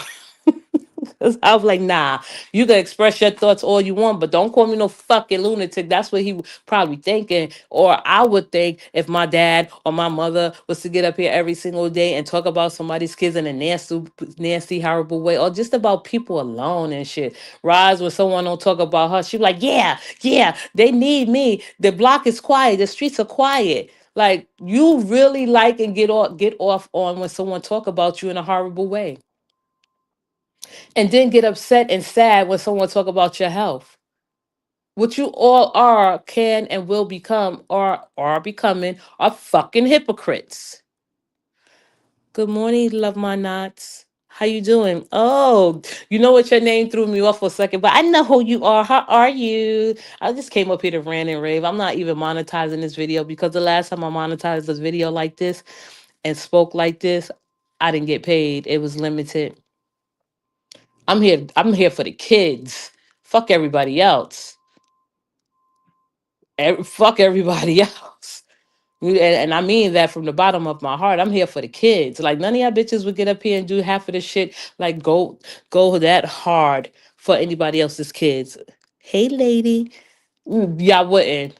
'Cause I was like, nah, you can express your thoughts all you want, but don't call me no fucking lunatic. That's what he probably thinking. Or I would think if my dad or my mother was to get up here every single day and talk about somebody's kids in a nasty, horrible way, or just about people alone and shit. Rise when someone don't talk about her, she be like, yeah, yeah, they need me. The block is quiet, the streets are quiet. Like, you really like and get off on when someone talk about you in a horrible way, and then get upset and sad when someone talk about your health. What you all are, can, and will become, or are becoming, are fucking hypocrites. Good morning, love my knots. How you doing? Oh, you know what? Your name threw me off for a second, but I know who you are. How are you? I just came up here to rant and rave. I'm not even monetizing this video, because the last time I monetized this video like this and spoke like this, I didn't get paid. It was limited. I'm here for the kids. Fuck everybody else. Fuck everybody else. And I mean that from the bottom of my heart. I'm here for the kids. Like, none of y'all bitches would get up here and do half of the shit. Like, go that hard for anybody else's kids. Hey, lady. Y'all wouldn't.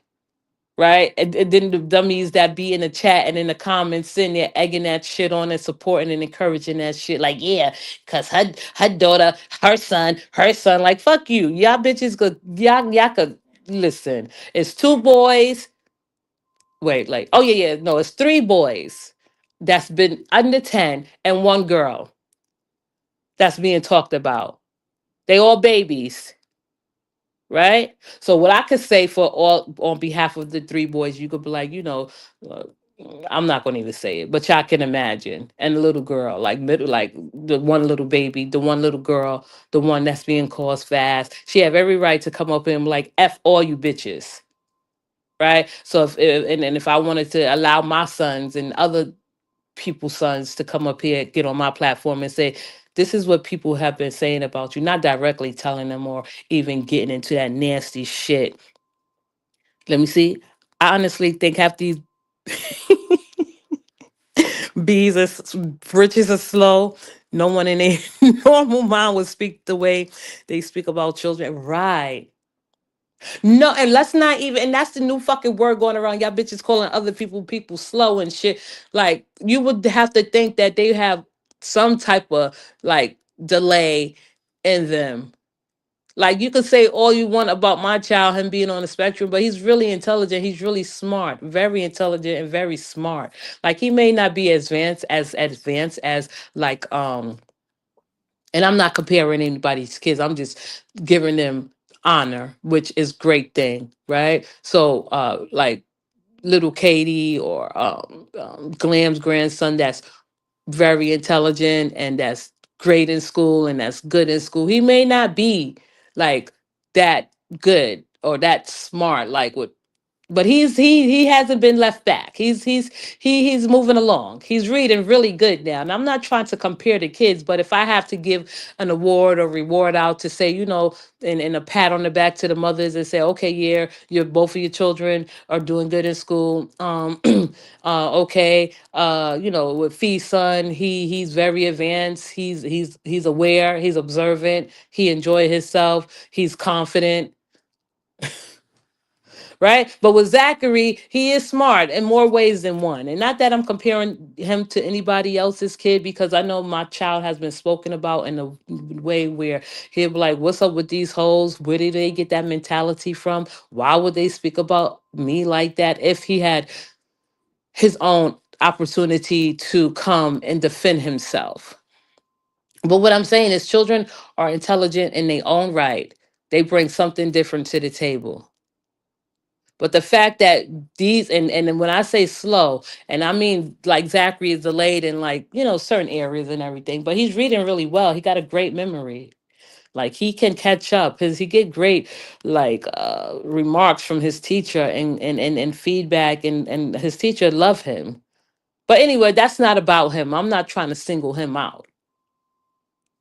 Right? And then the dummies that be in the chat and in the comments sitting there egging that shit on and supporting and encouraging that shit. Like, yeah, cause her daughter, her son, like, fuck you. Y'all bitches could, y'all could listen. It's two boys. Wait, like, oh yeah, yeah. No, it's three boys that's been under 10 and one girl that's being talked about. They all babies. Right? So what I could say for all on behalf of the three boys, you could be like, uh, I'm not gonna even say it, but y'all can imagine. And the little girl, like middle, like the one little baby, the one little girl, the one that's being caused fast. She have every right to come up and be like, "F all you bitches." Right. So and if I wanted to allow my sons and other people's sons to come up here, get on my platform and say, this is what people have been saying about you, not directly telling them or even getting into that nasty shit. Let me see. I honestly think half these bees are bridges are slow. No one in a normal mind would speak the way they speak about children. Right. No, and let's not even, and that's the new fucking word going around. Y'all bitches calling other people slow and shit. Like, you would have to think that they have some type of like delay in them. Like, you could say all you want about my child, him being on the spectrum, but he's really intelligent. He's really smart, very intelligent and very smart. Like, he may not be as advanced as like and I'm not comparing anybody's kids. I'm just giving them honor, which is great thing, right? So like little Katie or Glam's grandson, that's very intelligent and that's great in school and that's good in school. He may not be like that good or that smart like what, but he hasn't been left back. He's moving along. He's reading really good now. And I'm not trying to compare the kids, but if I have to give an award or reward out to say, and a pat on the back to the mothers and say, okay, yeah, your both of your children are doing good in school. Okay, with Fee's son, he's very advanced. He's aware. He's observant. He enjoy himself. He's confident, right? But with Zachary, he is smart in more ways than one. And not that I'm comparing him to anybody else's kid, because I know my child has been spoken about in a way where he'll be like, what's up with these hoes? Where did they get that mentality from? Why would they speak about me like that? If he had his own opportunity to come and defend himself. But what I'm saying is, children are intelligent in their own right. They bring something different to the table. But the fact that and then when I say slow, and I mean like Zachary is delayed in like, certain areas and everything, but he's reading really well. He got a great memory. Like, he can catch up because he get great like remarks from his teacher and feedback, and his teacher love him. But anyway, that's not about him. I'm not trying to single him out.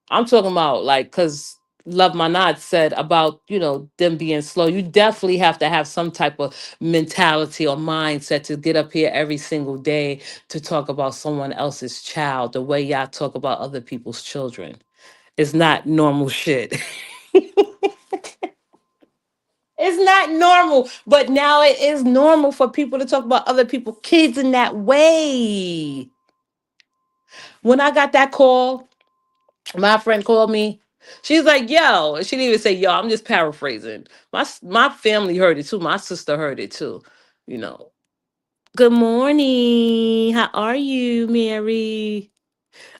I'm talking about like, because Love Manat said about, them being slow. You definitely have to have some type of mentality or mindset to get up here every single day to talk about someone else's child the way y'all talk about other people's children. It's not normal shit. It's not normal, but now it is normal for people to talk about other people's kids in that way. When I got that call, my friend called me. She's like, "Yo," she didn't even say "yo." I'm just paraphrasing. My family heard it too. My sister heard it too. You know. Good morning. How are you, Mary?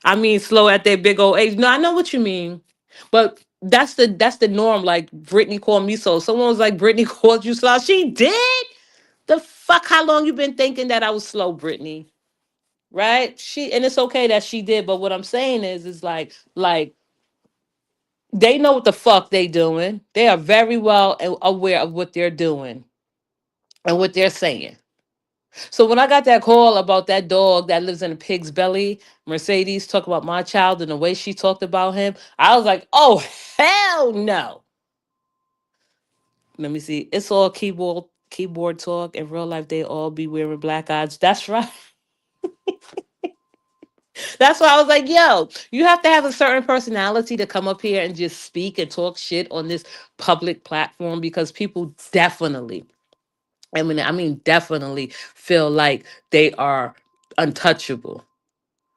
I mean, slow at their big old age. No, I know what you mean, but that's the norm. Like, Brittany called me so. Someone was like, "Brittany called you slow." She did. The fuck? How long you been thinking that I was slow, Brittany? Right? And it's okay that she did. But what I'm saying is like they know what the fuck they doing. They are very well aware of what they're doing and what they're saying. So when I got that call about that dog that lives in a pig's belly, Mercedes talk about my child and the way she talked about him, I was like, oh hell no. Let me see. It's all keyboard talk. In real life, they all be wearing black eyes. That's right. That's why I was like, yo, you have to have a certain personality to come up here and just speak and talk shit on this public platform, because people definitely, I mean, definitely feel like they are untouchable.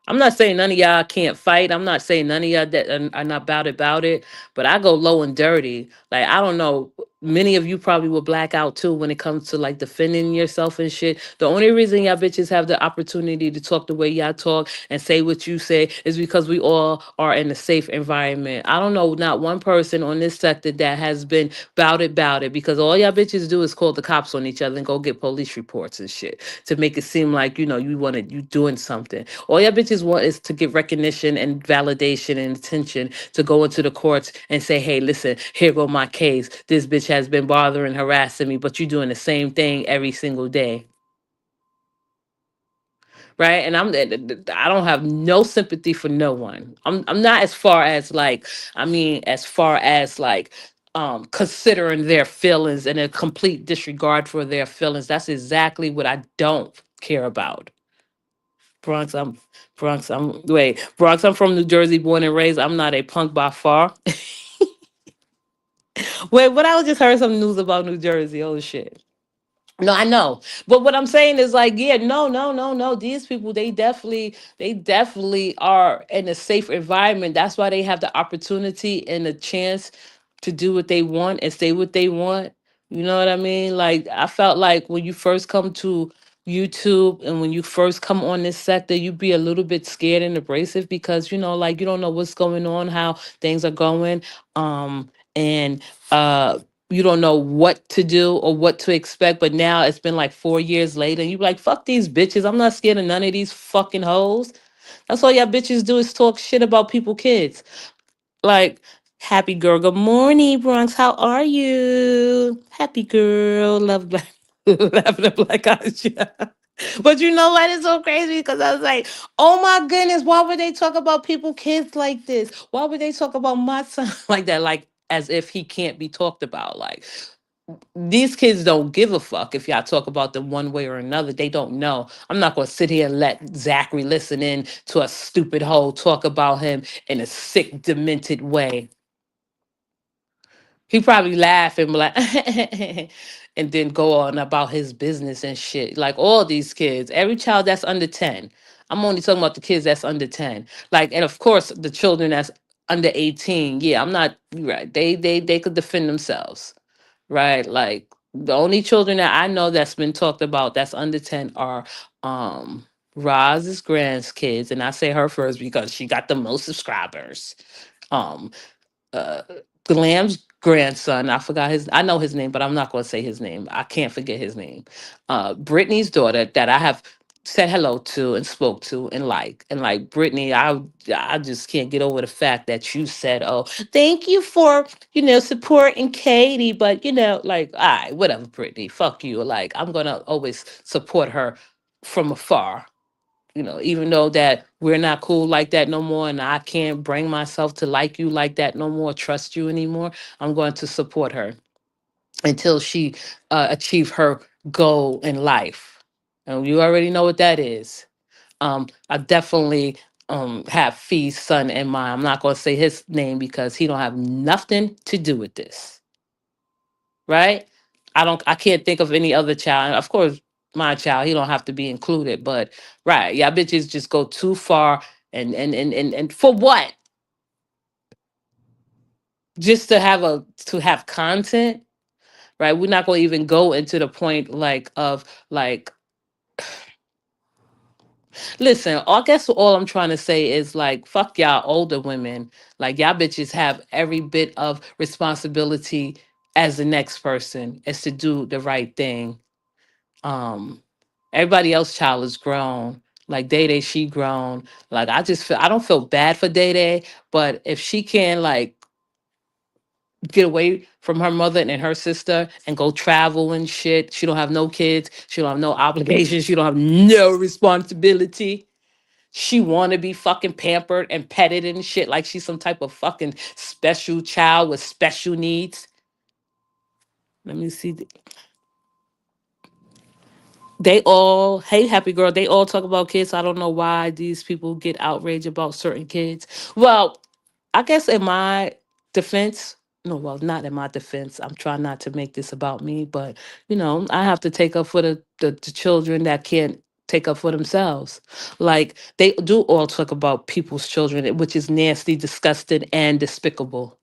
I'm not saying none of y'all can't fight. I'm not saying none of y'all that are not about it, but I go low and dirty. Like, I don't know. many of you probably will black out too when it comes to like defending yourself and shit. The only reason y'all bitches have the opportunity to talk the way y'all talk and say what you say is because we all are in a safe environment. I don't know not one person on this sector that has been bout it, because all y'all bitches do is call the cops on each other and go get police reports and shit to make it seem like, you know, you doing something. All y'all bitches want is to get recognition and validation and attention to go into the courts and say, hey, listen, here go my case. This bitch has been bothering, harassing me, but you're doing the same thing every single day. Right. And I don't have no sympathy for no one. I'm not as far as like, I mean, as far as like considering their feelings and a complete disregard for their feelings. That's exactly what I don't care about. Bronx, I'm Bronx, I'm from New Jersey, born and raised. I'm not a punk by far. Wait, but I just heard some news about New Jersey. Oh shit. No, I know. But what I'm saying is like, yeah, no. These people, they definitely are in a safe environment. That's why they have the opportunity and the chance to do what they want and say what they want. You know what I mean? Like I felt like when you first come to YouTube and when you first come on this sector, you be a little bit scared and abrasive because you know, like you don't know what's going on, how things are going. And you don't know what to do or what to expect. But now it's been like 4 years later, and you be like, fuck these bitches. I'm not scared of none of these fucking hoes. That's all y'all bitches do is talk shit about people kids. Like, happy girl. Good morning, Bronx. How are you? Happy girl. Love black. Laughing at black eyes. Yeah. But you know what? It's so crazy because I was like, oh my goodness, why would they talk about people kids like this? Why would they talk about my son like that? Like as if he can't be talked about. Like these kids don't give a fuck if y'all talk about them one way or another. They don't know. I'm not gonna sit here and let Zachary listen in to a stupid hoe talk about him in a sick, demented way. He probably laugh and be like, and then go on about his business and shit. Like all these kids, every child that's under 10. I'm only talking about the kids that's under 10. Like, and of course the children that's under 18. Yeah, I'm not you're right. They could defend themselves. Right? Like the only children that I know that's been talked about that's under 10 are Roz's grandkids. And I say her first because she got the most subscribers. Um uh Glam's grandson, I know his name, but I'm not gonna say his name. I can't forget his name. Brittany's daughter that I have said hello to and spoke to and like Brittany, I just can't get over the fact that you said, oh, thank you for, supporting Katie, but like, all right, whatever, Brittany, fuck you. Like, I'm gonna always support her from afar, even though that we're not cool like that no more, and I can't bring myself to like you like that no more, trust you anymore, I'm going to support her until she achieve her goal in life. And you already know what that is. I definitely have Fee's son in mind. I'm not going to say his name because he don't have nothing to do with this, right? I can't think of any other child. Of course, my child, he don't have to be included, but right, y'all bitches just go too far and for what? Just to have content, right? We're not going to even go into the point like of like listen, I guess all I'm trying to say is like fuck y'all older women. Like y'all bitches have every bit of responsibility as the next person is to do the right thing. um Everybody else child is grown. Like Day Day, she grown. Like I don't feel bad for Day Day, but if she can like get away from her mother and her sister and go travel and shit, she don't have no kids, she don't have no obligations, she don't have no responsibility. She want to be fucking pampered and petted and shit like she's some type of fucking special child with special needs. Let me see. They all, hey, happy girl, they all talk about kids. I don't know why these people get outraged about certain kids. Well, I guess in my defense, no, well, not in my defense. I'm trying not to make this about me, but I have to take up for the children that can't take up for themselves. Like they do all talk about people's children, which is nasty, disgusting, and despicable,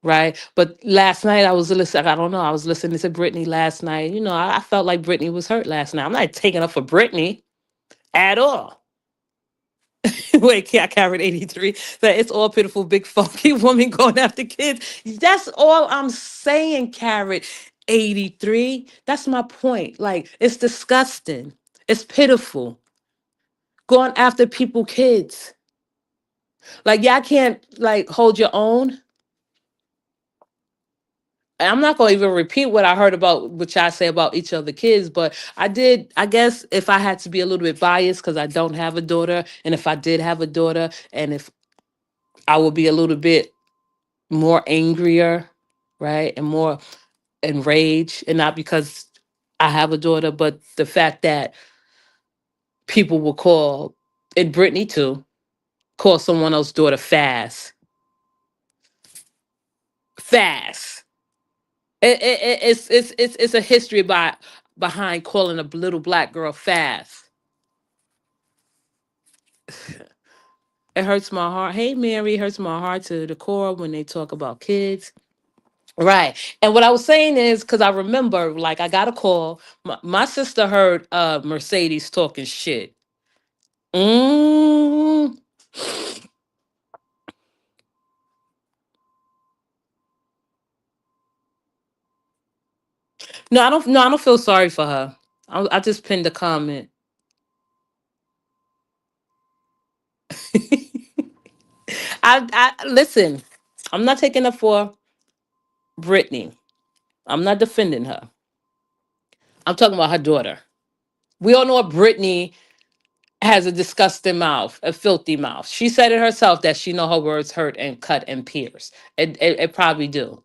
right? But last night I was listening. I don't know. I was listening to Britney last night. I felt like Britney was hurt last night. I'm not taking up for Britney at all. Wait, I carried 83. That it's all pitiful, big funky woman going after kids. That's all I'm saying, carrot 83. That's my point. Like, it's disgusting. It's pitiful. Going after people, kids. Like, y'all can't like hold your own. And I'm not gonna even repeat what I heard about what y'all say about each other kids, but I guess if I had to be a little bit biased, because I don't have a daughter, and if I did have a daughter, and if I would be a little bit more angrier, right? And more enraged. And not because I have a daughter, but the fact that people will call, and Brittany too, call someone else's daughter fast. Fast. It's a history behind calling a little black girl fast. It hurts my heart. Hey Mary, it hurts my heart to the core when they talk about kids. Right. And what I was saying is because I remember, like, I got a call. My sister heard Mercedes talking shit. Mm. No, I don't. No, I don't feel sorry for her. I just pinned a comment. I listen. I'm not taking up for Brittany. I'm not defending her. I'm talking about her daughter. We all know Brittany has a disgusting mouth, a filthy mouth. She said it herself that she know her words hurt and cut and pierce. It probably do.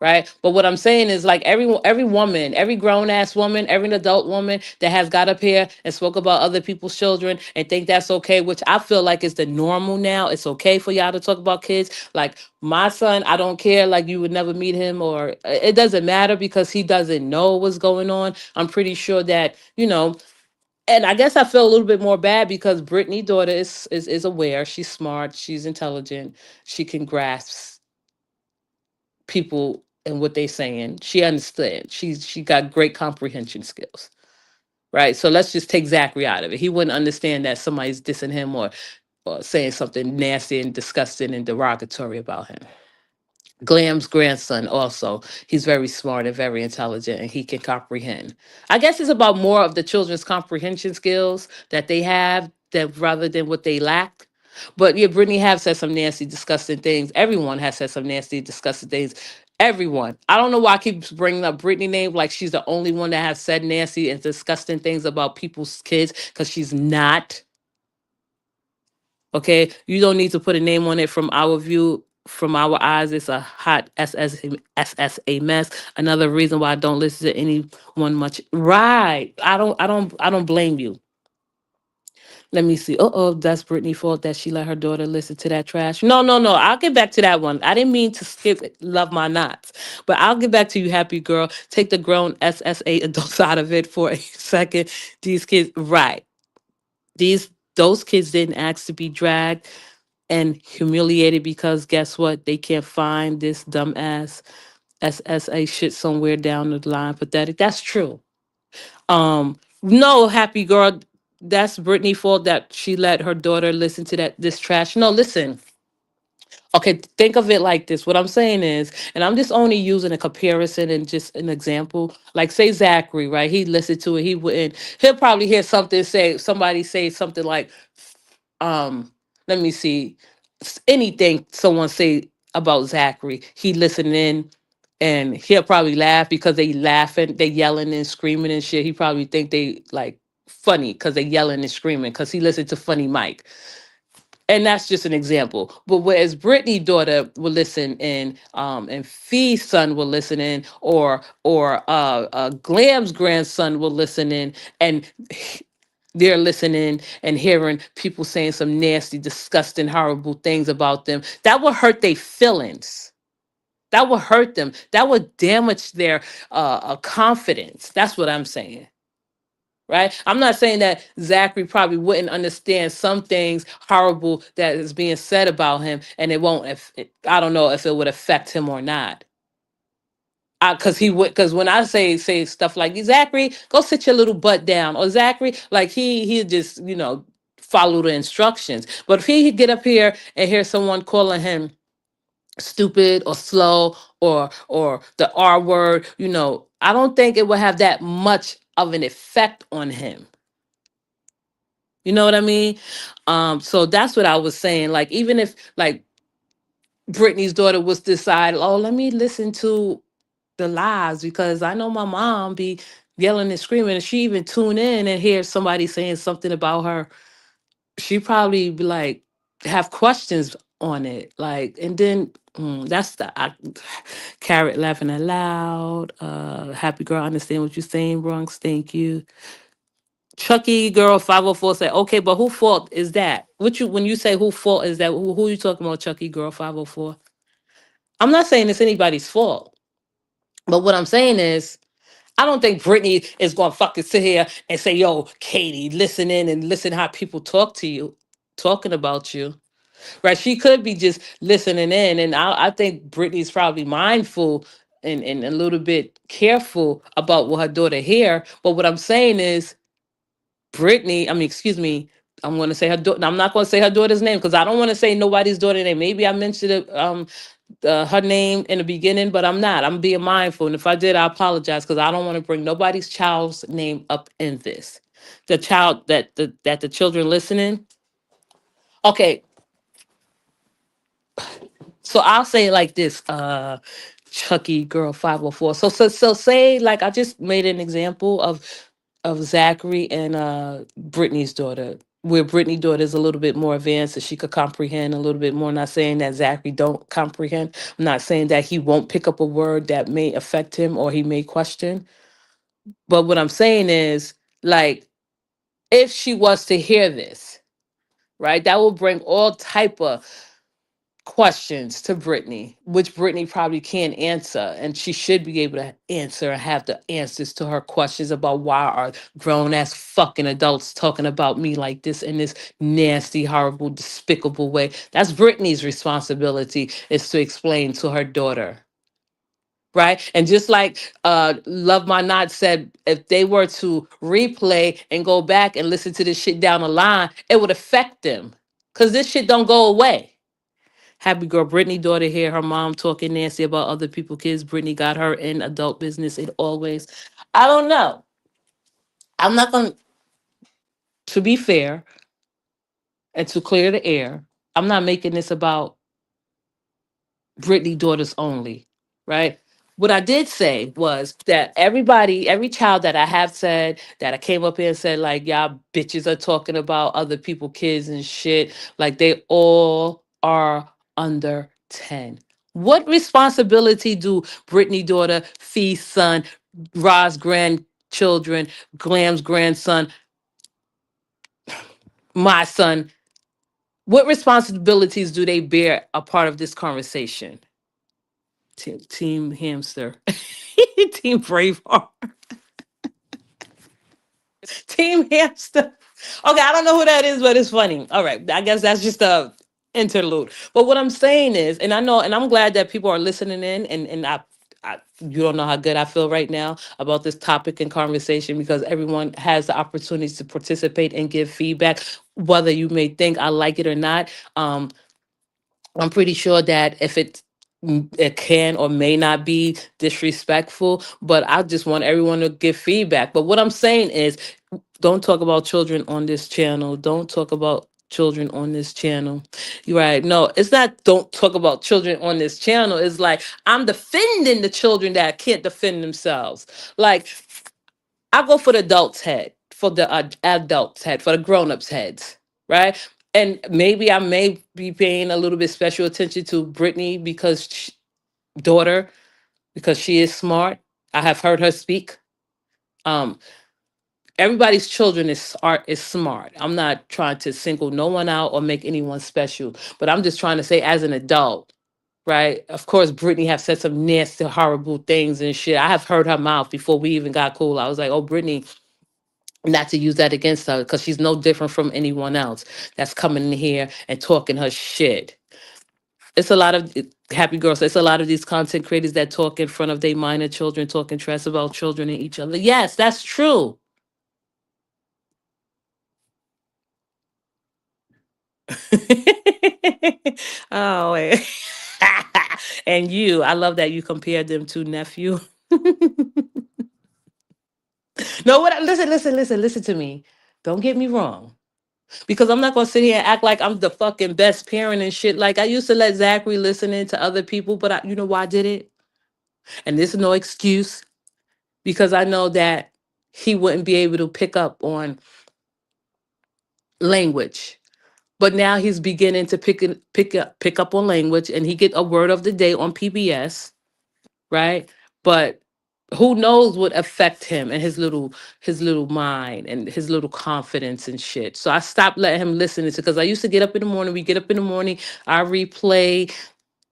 Right. But what I'm saying is, like, every woman, every grown ass woman, every adult woman that has got up here and spoke about other people's children and think that's okay, which I feel like is the normal now. It's okay for y'all to talk about kids. Like my son, I don't care. Like, you would never meet him, or it doesn't matter because he doesn't know what's going on. I'm pretty sure that, and I guess I feel a little bit more bad because Brittany's daughter is aware. She's smart. She's intelligent. She can grasp people and what they're saying. She understands. She got great comprehension skills. Right. So let's just take Zachary out of it. He wouldn't understand that somebody's dissing him or saying something nasty and disgusting and derogatory about him. Glam's grandson also, he's very smart and very intelligent and he can comprehend. I guess it's about more of the children's comprehension skills that they have that rather than what they lack. But yeah, Brittany have said some nasty, disgusting things. Everyone has said some nasty, disgusting things. Everyone. I don't know why I keep bringing up Brittany name like she's the only one that has said nasty and disgusting things about people's kids, because she's not. Okay, you don't need to put a name on it. From our view, from our eyes, it's a hot SSA mess. Another reason why I don't listen to anyone much. Right. I don't blame you. Let me see. Oh, that's Brittany's fault that she let her daughter listen to that trash. No, no, no. I'll get back to that one. I didn't mean to skip Love My Knots. But I'll get back to you, happy girl. Take the grown SSA adults out of it for a second. These kids, right. Those kids didn't ask to be dragged and humiliated because guess what? They can't find this dumbass SSA shit somewhere down the line. Pathetic. That's true. No, happy girl. That's Brittany's fault that she let her daughter listen to this trash. No, listen. Okay, think of it like this. What I'm saying is, and I'm just only using a comparison and just an example. Like, say Zachary, right? He listened to it. He wouldn't. He'll probably hear somebody say something like, um let me see, anything someone say about Zachary, he listening in, and he'll probably laugh because they laughing, they yelling and screaming and shit. He probably think they like funny because they yelling and screaming because he listened to Funny Mike. And that's just an example. But whereas Brittany's daughter will listen in, and Fee's son will listen in, or Glam's grandson will listen in, and they're listening and hearing people saying some nasty, disgusting, horrible things about them. That will hurt their feelings. That will hurt them. That will damage their confidence. That's what I'm saying. right? I'm not saying that Zachary probably wouldn't understand some things horrible that is being said about him, and it won't. If I don't know if it would affect him or not, because he would. Because when I say stuff like Zachary, go sit your little butt down, or Zachary, like he just follow the instructions. But if he could get up here and hear someone calling him stupid or slow or the R word, I don't think it would have that much of an effect on him. You know what I mean? So that's what I was saying. Like, even if like Brittany's daughter was decide, oh, let me listen to the lies because I know my mom be yelling and screaming, and she even tune in and hear somebody saying something about her, she probably be like have questions on it. Like, and then that's Carrot laughing aloud. Happy girl, I understand what you're saying, Bronx. Thank you. Chucky girl 504 said, okay, but who fault is that? When you say who fault is that, who you talking about, Chucky girl 504? I'm not saying it's anybody's fault, but what I'm saying is I don't think Brittany is gonna fucking sit here and say, yo, Katie, listen in and listen how people talk to you, talking about you. Right? She could be just listening in. And I think Brittany's probably mindful and a little bit careful about what her daughter hear. But what I'm saying is Brittany, I mean, excuse me, I'm going to say her daughter. I'm not going to say her daughter's name because I don't want to say nobody's daughter's name. Maybe I mentioned it, her name in the beginning, but I'm not. I'm being mindful. And if I did, I apologize because I don't want to bring nobody's child's name up in this. The child that the children listening. Okay, so I'll say it like this, Chucky girl 504. So say like I just made an example of Zachary and Brittany's daughter, where Brittany's daughter is a little bit more advanced and she could comprehend a little bit more. Not saying that Zachary don't comprehend. I'm not saying that he won't pick up a word that may affect him or he may question. But what I'm saying is, like, if she was to hear this, right, that will bring all type of questions to Brittany, which Brittany probably can't answer, and she should be able to answer and have the answers to her questions about why are grown ass fucking adults talking about me like this in this nasty, horrible, despicable way. That's Brittany's responsibility is to explain to her daughter. Right. And just like Love My Not said, if they were to replay and go back and listen to this shit down the line, it would affect them. Cause this shit don't go away. Happy girl, Brittany daughter here. Her mom talking nasty about other people kids. Brittany got her in adult business. It always. I don't know. I'm not going to be fair and to clear the air. I'm not making this about Brittany daughters only, right? What I did say was that everybody, every child that I have said that I came up here and said, like, y'all bitches are talking about other people, kids and shit, like they all are under 10. What responsibility do Brittany daughter, Fee's son, Ra's grandchildren, Glam's grandson, my son, what responsibilities do they bear a part of this conversation? Team Hamster. Team Braveheart. Team Hamster. Okay, I don't know who that is, but it's funny. All right, I guess that's just a interlude. But what I'm saying is, and I know, and I'm glad that people are listening in, and you don't know how good I feel right now about this topic and conversation because everyone has the opportunity to participate and give feedback, whether you may think I like it or not. I'm pretty sure that if it can or may not be disrespectful, but I just want everyone to give feedback. But what I'm saying is, don't talk about children on this channel. Don't talk about children on this channel. You're right. No, it's not don't talk about children on this channel. It's like I'm defending the children that can't defend themselves. Like I go for the adults' head, for the adults' head, for the grown-ups' heads, right? And maybe I may be paying a little bit special attention to Brittany because daughter, because she is smart. I have heard her speak. Um, everybody's children is smart. I'm not trying to single no one out or make anyone special, but I'm just trying to say as an adult, right? Of course, Brittany have said some nasty, horrible things and shit. I have heard her mouth before we even got cool. I was like, oh, Brittany, not to use that against her because she's no different from anyone else that's coming in here and talking her shit. It's a lot of happy girls. It's a lot of these content creators that talk in front of their minor children, talking trash about children and each other. Yes, that's true. Oh, wait. And you, I love that you compared them to nephew. No, what? Listen to me. Don't get me wrong. Because I'm not gonna sit here and act like I'm the fucking best parent and shit. Like I used to let Zachary listen in to other people, but you know why I did it? And this is no excuse because I know that he wouldn't be able to pick up on language. But now he's beginning to pick up on language, and he get a word of the day on PBS, right? But who knows what affect him and his little mind and his little confidence and shit. So I stopped letting him listen to because I used to get up in the morning. We get up in the morning. I replay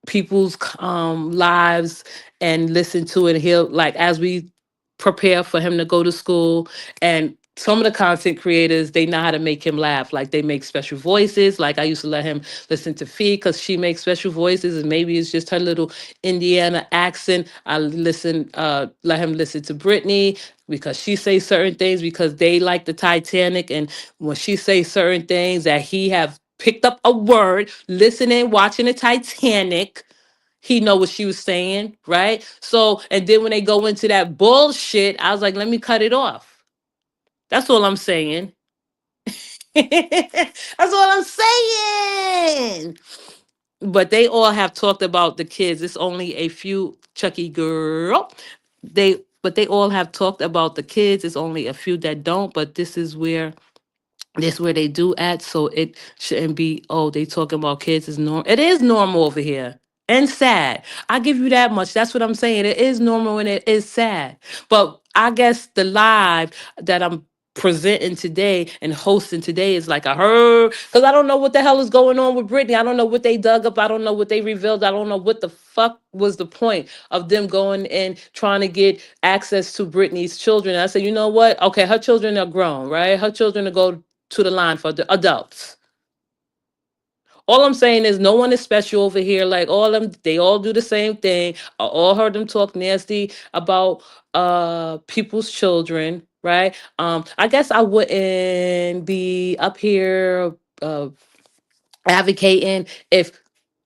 people's lives and listen to it. He'll like as we prepare for him to go to school. And some of the content creators, they know how to make him laugh. Like they make special voices. Like I used to let him listen to Fee because she makes special voices, and maybe it's just her little Indiana accent. Let him listen to Brittany because she say certain things because they like the Titanic, and when she say certain things that he have picked up a word, listening, watching the Titanic, he know what she was saying, right? So, and then when they go into that bullshit, I was like, let me cut it off. That's all I'm saying. That's all I'm saying. But they all have talked about the kids. It's only a few, Chucky girl. But they all have talked about the kids. It's only a few that don't. But this where they do at, so it shouldn't be, oh, they talking about kids is normal. It is normal over here. And sad. I give you that much. That's what I'm saying. It is normal and it is sad. But I guess the live that I'm presenting today and hosting today is like a her because I don't know what the hell is going on with Britney. I don't know what they dug up. I don't know what they revealed. I don't know what the fuck was the point of them going and trying to get access to Britney's children. And I said, you know what? Okay, her children are grown, right? Her children are go to the line for the adults. All I'm saying is no one is special over here. Like all them, they all do the same thing. I all heard them talk nasty about people's children, right? I guess I wouldn't be up here uh advocating if,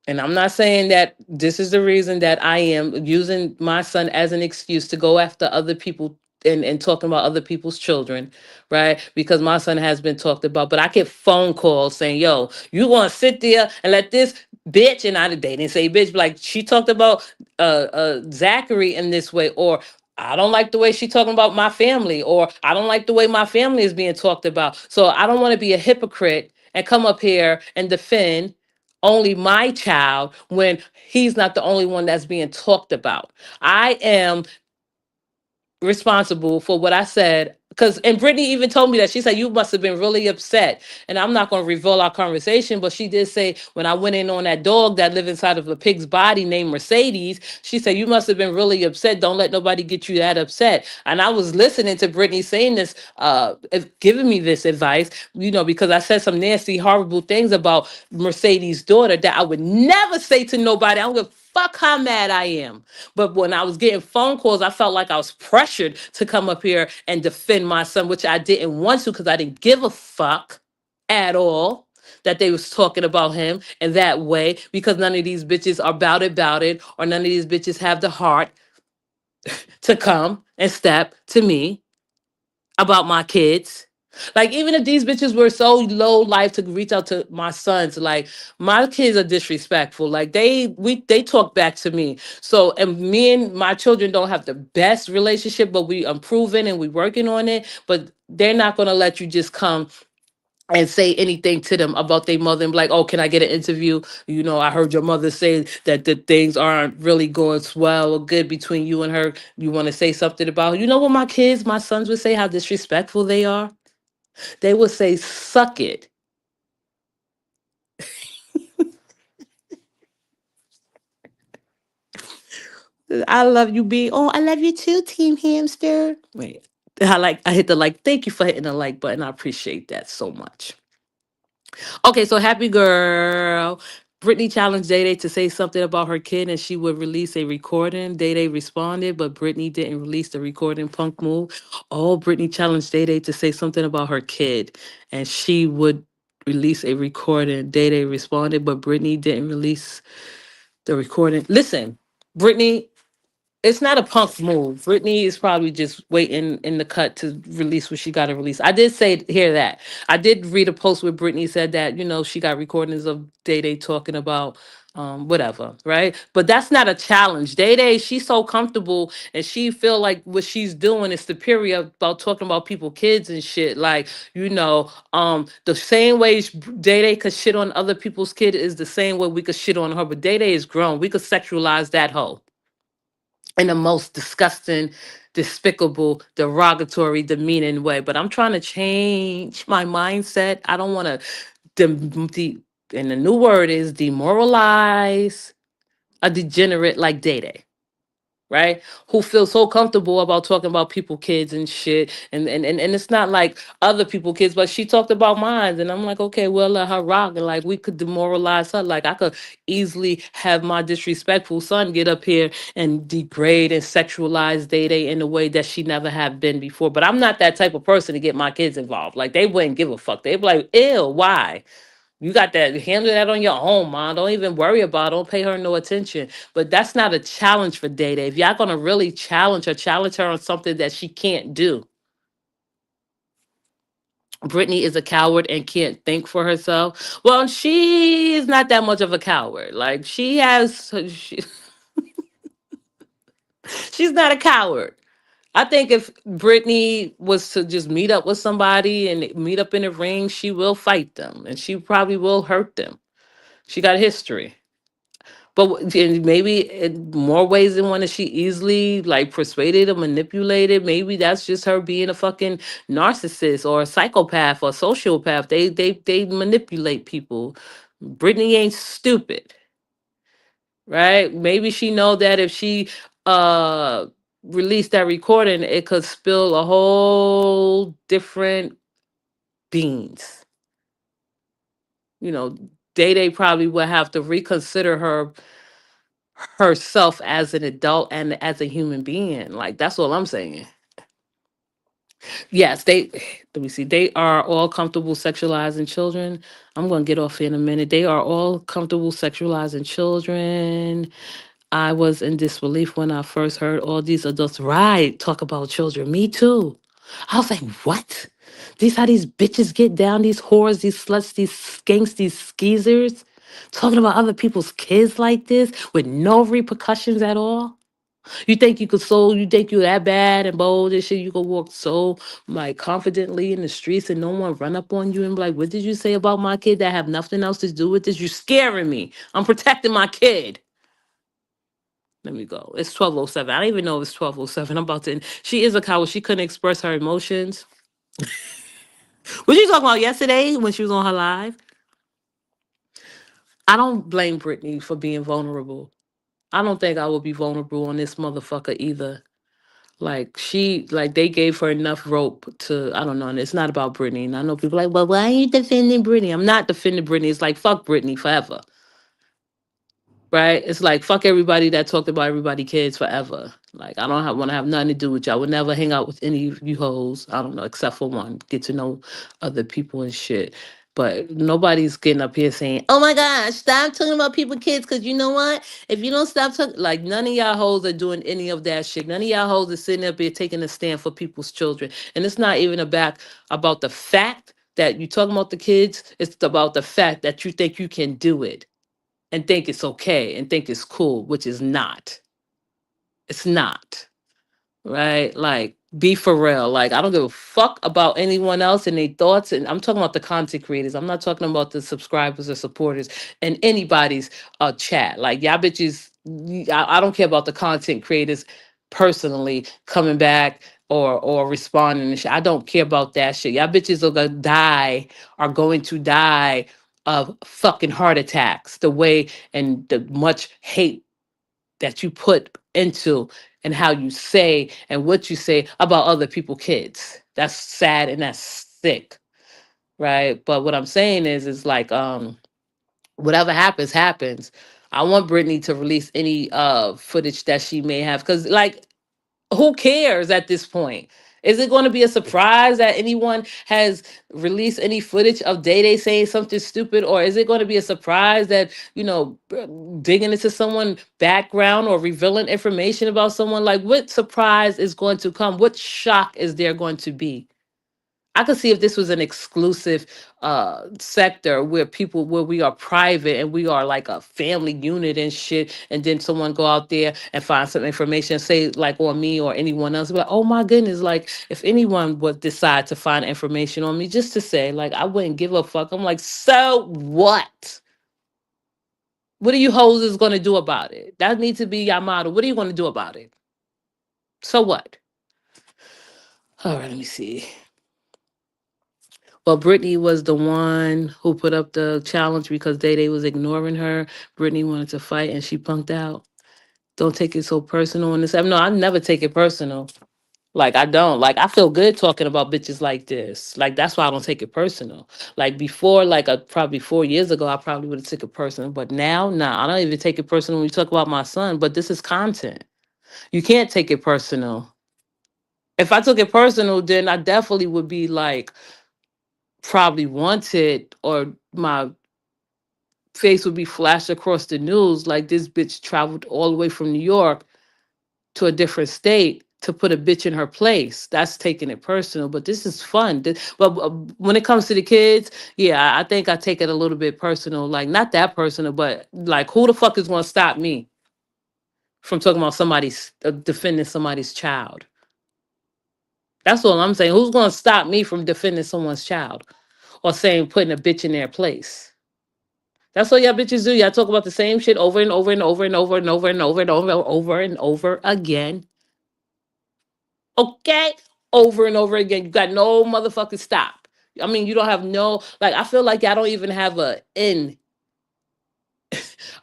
and I'm not saying that this is the reason that I am using my son as an excuse to go after other people and talking about other people's children, right? Because my son has been talked about, but I get phone calls saying, yo, you want to sit there and let this bitch, and they didn't say bitch, but like she talked about Zachary in this way, or I don't like the way she talking about my family, or I don't like the way my family is being talked about. So I don't want to be a hypocrite and come up here and defend only my child when he's not the only one that's being talked about. I am responsible for what I said. Because and Brittany even told me that she said you must have been really upset. And I'm not going to reveal our conversation, but she did say when I went in on that dog that lived inside of a pig's body named Mercedes, she said you must have been really upset. Don't let nobody get you that upset. And I was listening to Brittany saying this, giving me this advice, because I said some nasty, horrible things about Mercedes' daughter that I would never say to nobody. I don't give a fuck how mad I am. But when I was getting phone calls, I felt like I was pressured to come up here and defend my son, which I didn't want to because I didn't give a fuck at all that they was talking about him in that way because none of these bitches are about it, or none of these bitches have the heart to come and step to me about my kids. Like even if these bitches were so low life to reach out to my sons, like my kids are disrespectful. Like they talk back to me. So and me and my children don't have the best relationship, but we improving and we working on it. But they're not gonna let you just come and say anything to them about their mother and be like, oh, can I get an interview? I heard your mother say that the things aren't really going swell or good between you and her. You want to say something about her? You know what my sons would say, how disrespectful they are? They would say, suck it. I love you, B. Oh, I love you too, Team Hamster. Wait. I hit the like. Thank you for hitting the like button. I appreciate that so much. Okay, so happy girl. Brittany challenged Day Day to say something about her kid and she would release a recording. Day Day responded, but Brittany didn't release the recording. Punk move. Oh, Brittany challenged Day Day to say something about her kid and she would release a recording. Day Day responded, but Brittany didn't release the recording. Listen, Brittany, it's not a punk move. Brittany is probably just waiting in the cut to release what she got to release. I did hear that. I did read a post where Brittany said that, she got recordings of Day Day talking about whatever, right? But that's not a challenge. Day Day, she's so comfortable and she feel like what she's doing is superior about talking about people, kids and shit. Like, the same way Day Day could shit on other people's kid is the same way we could shit on her. But Day Day is grown. We could sexualize that hoe in the most disgusting, despicable, derogatory, demeaning way. But I'm trying to change my mindset. I don't want to, and the new word is demoralize a degenerate like Day Day, right? Who feel so comfortable about talking about people, kids and shit. And it's not like other people, kids, but she talked about mine. And I'm like, okay, well, let her rock. And like, we could demoralize her. Like, I could easily have my disrespectful son get up here and degrade and sexualize Day Day in a way that she never have been before. But I'm not that type of person to get my kids involved. Like, they wouldn't give a fuck. They'd be like, ew, why? You got that. Handle that on your own, mom. Don't even worry about it. Don't pay her no attention. But that's not a challenge for Day Day. If y'all gonna really challenge her on something that she can't do. Brittany is a coward and can't think for herself. Well, she is not that much of a coward. Like she's not a coward. I think if Brittany was to just meet up with somebody and meet up in a ring, she will fight them and she probably will hurt them. She got history. But and maybe in more ways than one is she easily like persuaded or manipulated. Maybe that's just her being a fucking narcissist or a psychopath or sociopath. They manipulate people. Brittany ain't stupid, right? Maybe she know that if she uh released that recording, it could spill a whole different beans. You know, Day Day probably would have to reconsider herself as an adult and as a human being. Like that's all I'm saying. Yes, they let me see. They are all comfortable sexualizing children. I'm gonna get off here in a minute. They are all comfortable sexualizing children. I was in disbelief when I first heard all these adults right talk about children. Me too. I was like, what? These how these bitches get down, these whores, these sluts, these skanks, these skeezers, talking about other people's kids like this with no repercussions at all. You think you that bad and bold and shit, you could walk so like confidently in the streets and no one run up on you and be like, what did you say about my kid that have nothing else to do with this? You scaring me. I'm protecting my kid. Let me go. It's 12:07. I don't even know if it's 12:07. I'm about to end. She is a coward. She couldn't express her emotions. What you talking about yesterday when she was on her live? I don't blame Brittany for being vulnerable. I don't think I would be vulnerable on this motherfucker either. Like they gave her enough rope to, I don't know, and it's not about Brittany. And I know people like, well, why are you defending Brittany? I'm not defending Brittany. It's like fuck Brittany forever. Right? It's like fuck everybody that talked about everybody kids forever. Like I don't want to have nothing to do with y'all. I would never hang out with any of you hoes. I don't know, except for one. Get to know other people and shit. But nobody's getting up here saying, "Oh my gosh, stop talking about people, kids." Because you know what? If you don't stop talking, like none of y'all hoes are doing any of that shit. None of y'all hoes are sitting up here taking a stand for people's children. And it's not even about the fact that you talking about the kids. It's about the fact that you think you can do it and think it's okay and think it's cool, which is not. It's not. Right? Like, be for real. Like, I don't give a fuck about anyone else and their thoughts. And I'm talking about the content creators. I'm not talking about the subscribers or supporters and anybody's chat. Like, y'all bitches, I don't care about the content creators personally coming back or responding and shit. I don't care about that shit. Y'all bitches are going to die of fucking heart attacks the way and the much hate that you put into and how you say and what you say about other people's kids. That's sad and that's sick, right? But what I'm saying is like whatever happens, happens. I want Brittany to release any footage that she may have, because like who cares at this point? Is it going to be a surprise that anyone has released any footage of Day Day saying something stupid? Or is it going to be a surprise that, digging into someone background or revealing information about someone? Like, what surprise is going to come? What shock is there going to be? I could see if this was an exclusive sector where we are private and we are like a family unit and shit, and then someone go out there and find some information, say like on me or anyone else, be like, oh my goodness, like if anyone would decide to find information on me, just to say, like, I wouldn't give a fuck. I'm like, so what? What are you hoes is gonna do about it? That needs to be your motto. What are you gonna do about it? So what? All right, let me see. Well, Brittany was the one who put up the challenge because Day Day was ignoring her. Brittany wanted to fight and she punked out. Don't take it so personal. And this, no, I never take it personal. Like I don't. Like I feel good talking about bitches like this. Like that's why I don't take it personal. Like before, like probably 4 years ago, I probably would have took it personal. But now, nah, I don't even take it personal when you talk about my son. But this is content. You can't take it personal. If I took it personal, then I definitely would be like probably wanted, or my face would be flashed across the news like this bitch traveled all the way from New York to a different state to put a bitch in her place. That's taking it personal, but this is fun. But when it comes to the kids, yeah, I think I take it a little bit personal. Like not that personal, but like who the fuck is going to stop me from talking about somebody's defending somebody's child? That's all I'm saying. Who's going to stop me from defending someone's child or saying putting a bitch in their place? That's what y'all bitches do. Y'all talk about the same shit over and over and over and over and over and over and over again. Okay? Over and over again. You got no motherfucking stop. I mean, you don't have no, like, I feel like y'all don't even have a in.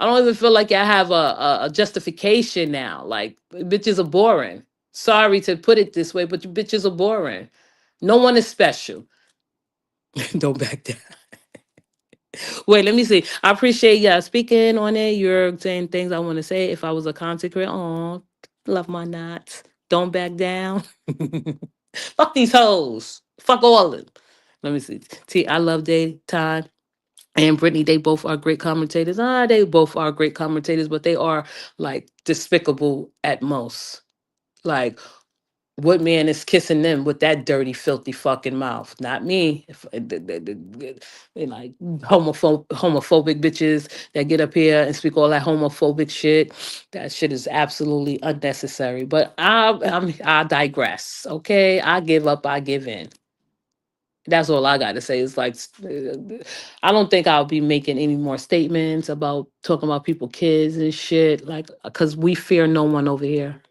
I don't even feel like y'all have a justification now. Like, bitches are boring. Sorry to put it this way, but you bitches are boring. No one is special. Don't back down. Wait, let me see. I appreciate y'all speaking on it. You're saying things I want to say. If I was a content creator, oh, love my knots. Don't back down. Fuck these hoes. Fuck all of them. Let me see. T, I love Daytime and Brittany. They both are great commentators. They both are great commentators, but they are like despicable at most. Like, what man is kissing them with that dirty, filthy fucking mouth? Not me. They like homophobic bitches that get up here and speak all that homophobic shit. That shit is absolutely unnecessary. But I digress. Okay, I give up. I give in. That's all I got to say. It's like I don't think I'll be making any more statements about talking about people, kids and shit. Like, cause we fear no one over here.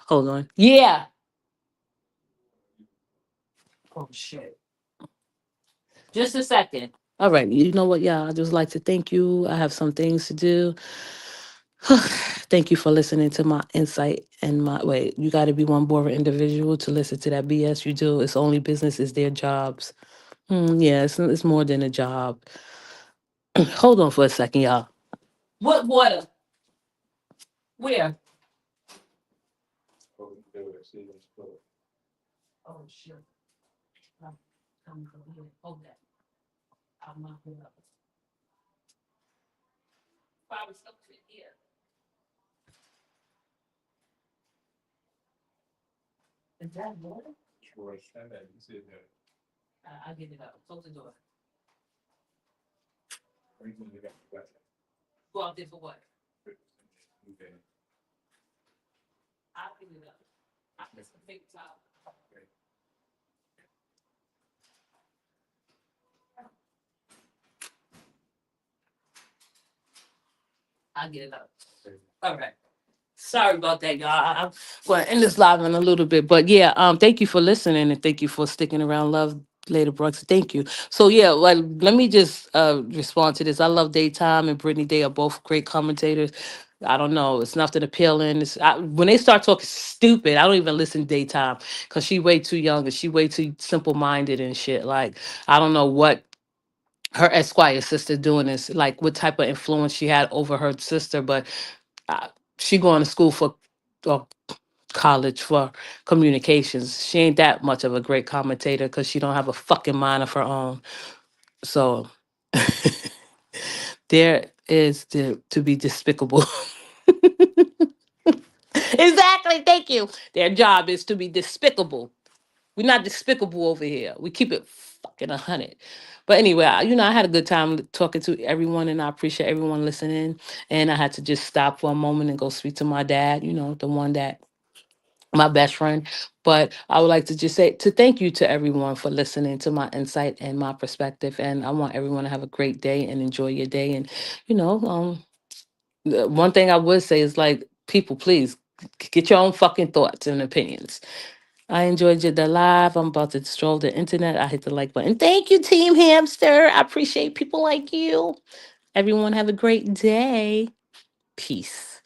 Hold on. Yeah. Oh shit. Just a second. All right. You know what, y'all? I just like to thank you. I have some things to do. Thank you for listening to my insight and my wait. You got to be one boring individual to listen to that BS you do. It's only business is their jobs. Yeah, it's more than a job. Hold on for a second, y'all. What water? Where? Oh shit. Come here. Hold that. I'm not gonna. Probably something here. Is that water? I'll get it up. Close the door. Go out there for what? I'll get it up. I'll get some paper towel. I'll get it up. All right. Sorry about that, y'all. I'm going to end this live in a little bit. But yeah, thank you for listening and thank you for sticking around. Love later, Brooks. Thank you. So yeah, well, let me just respond to this. I love Daytime and Brittany. They are both great commentators. I don't know. It's nothing appealing. When they start talking stupid, I don't even listen daytime because she way too young and she way too simple minded and shit. Like I don't know what her Esquire sister doing this, like what type of influence she had over her sister, but uh, she going to school for or college for communications. She ain't that much of a great commentator because she don't have a fucking mind of her own. So there is to be despicable. Exactly. Thank you. Their job is to be despicable. We're not despicable over here. We keep it fucking 100. But anyway, I had a good time talking to everyone, and I appreciate everyone listening. And I had to just stop for a moment and go speak to my dad. The one that my best friend. But I would like to just say to thank you to everyone for listening to my insight and my perspective. And I want everyone to have a great day and enjoy your day. And you know, one thing I would say is like people, please get your own fucking thoughts and opinions. I enjoyed the live. I'm about to stroll the internet. I hit the like button. Thank you, Team Hamster. I appreciate people like you. Everyone have a great day. Peace.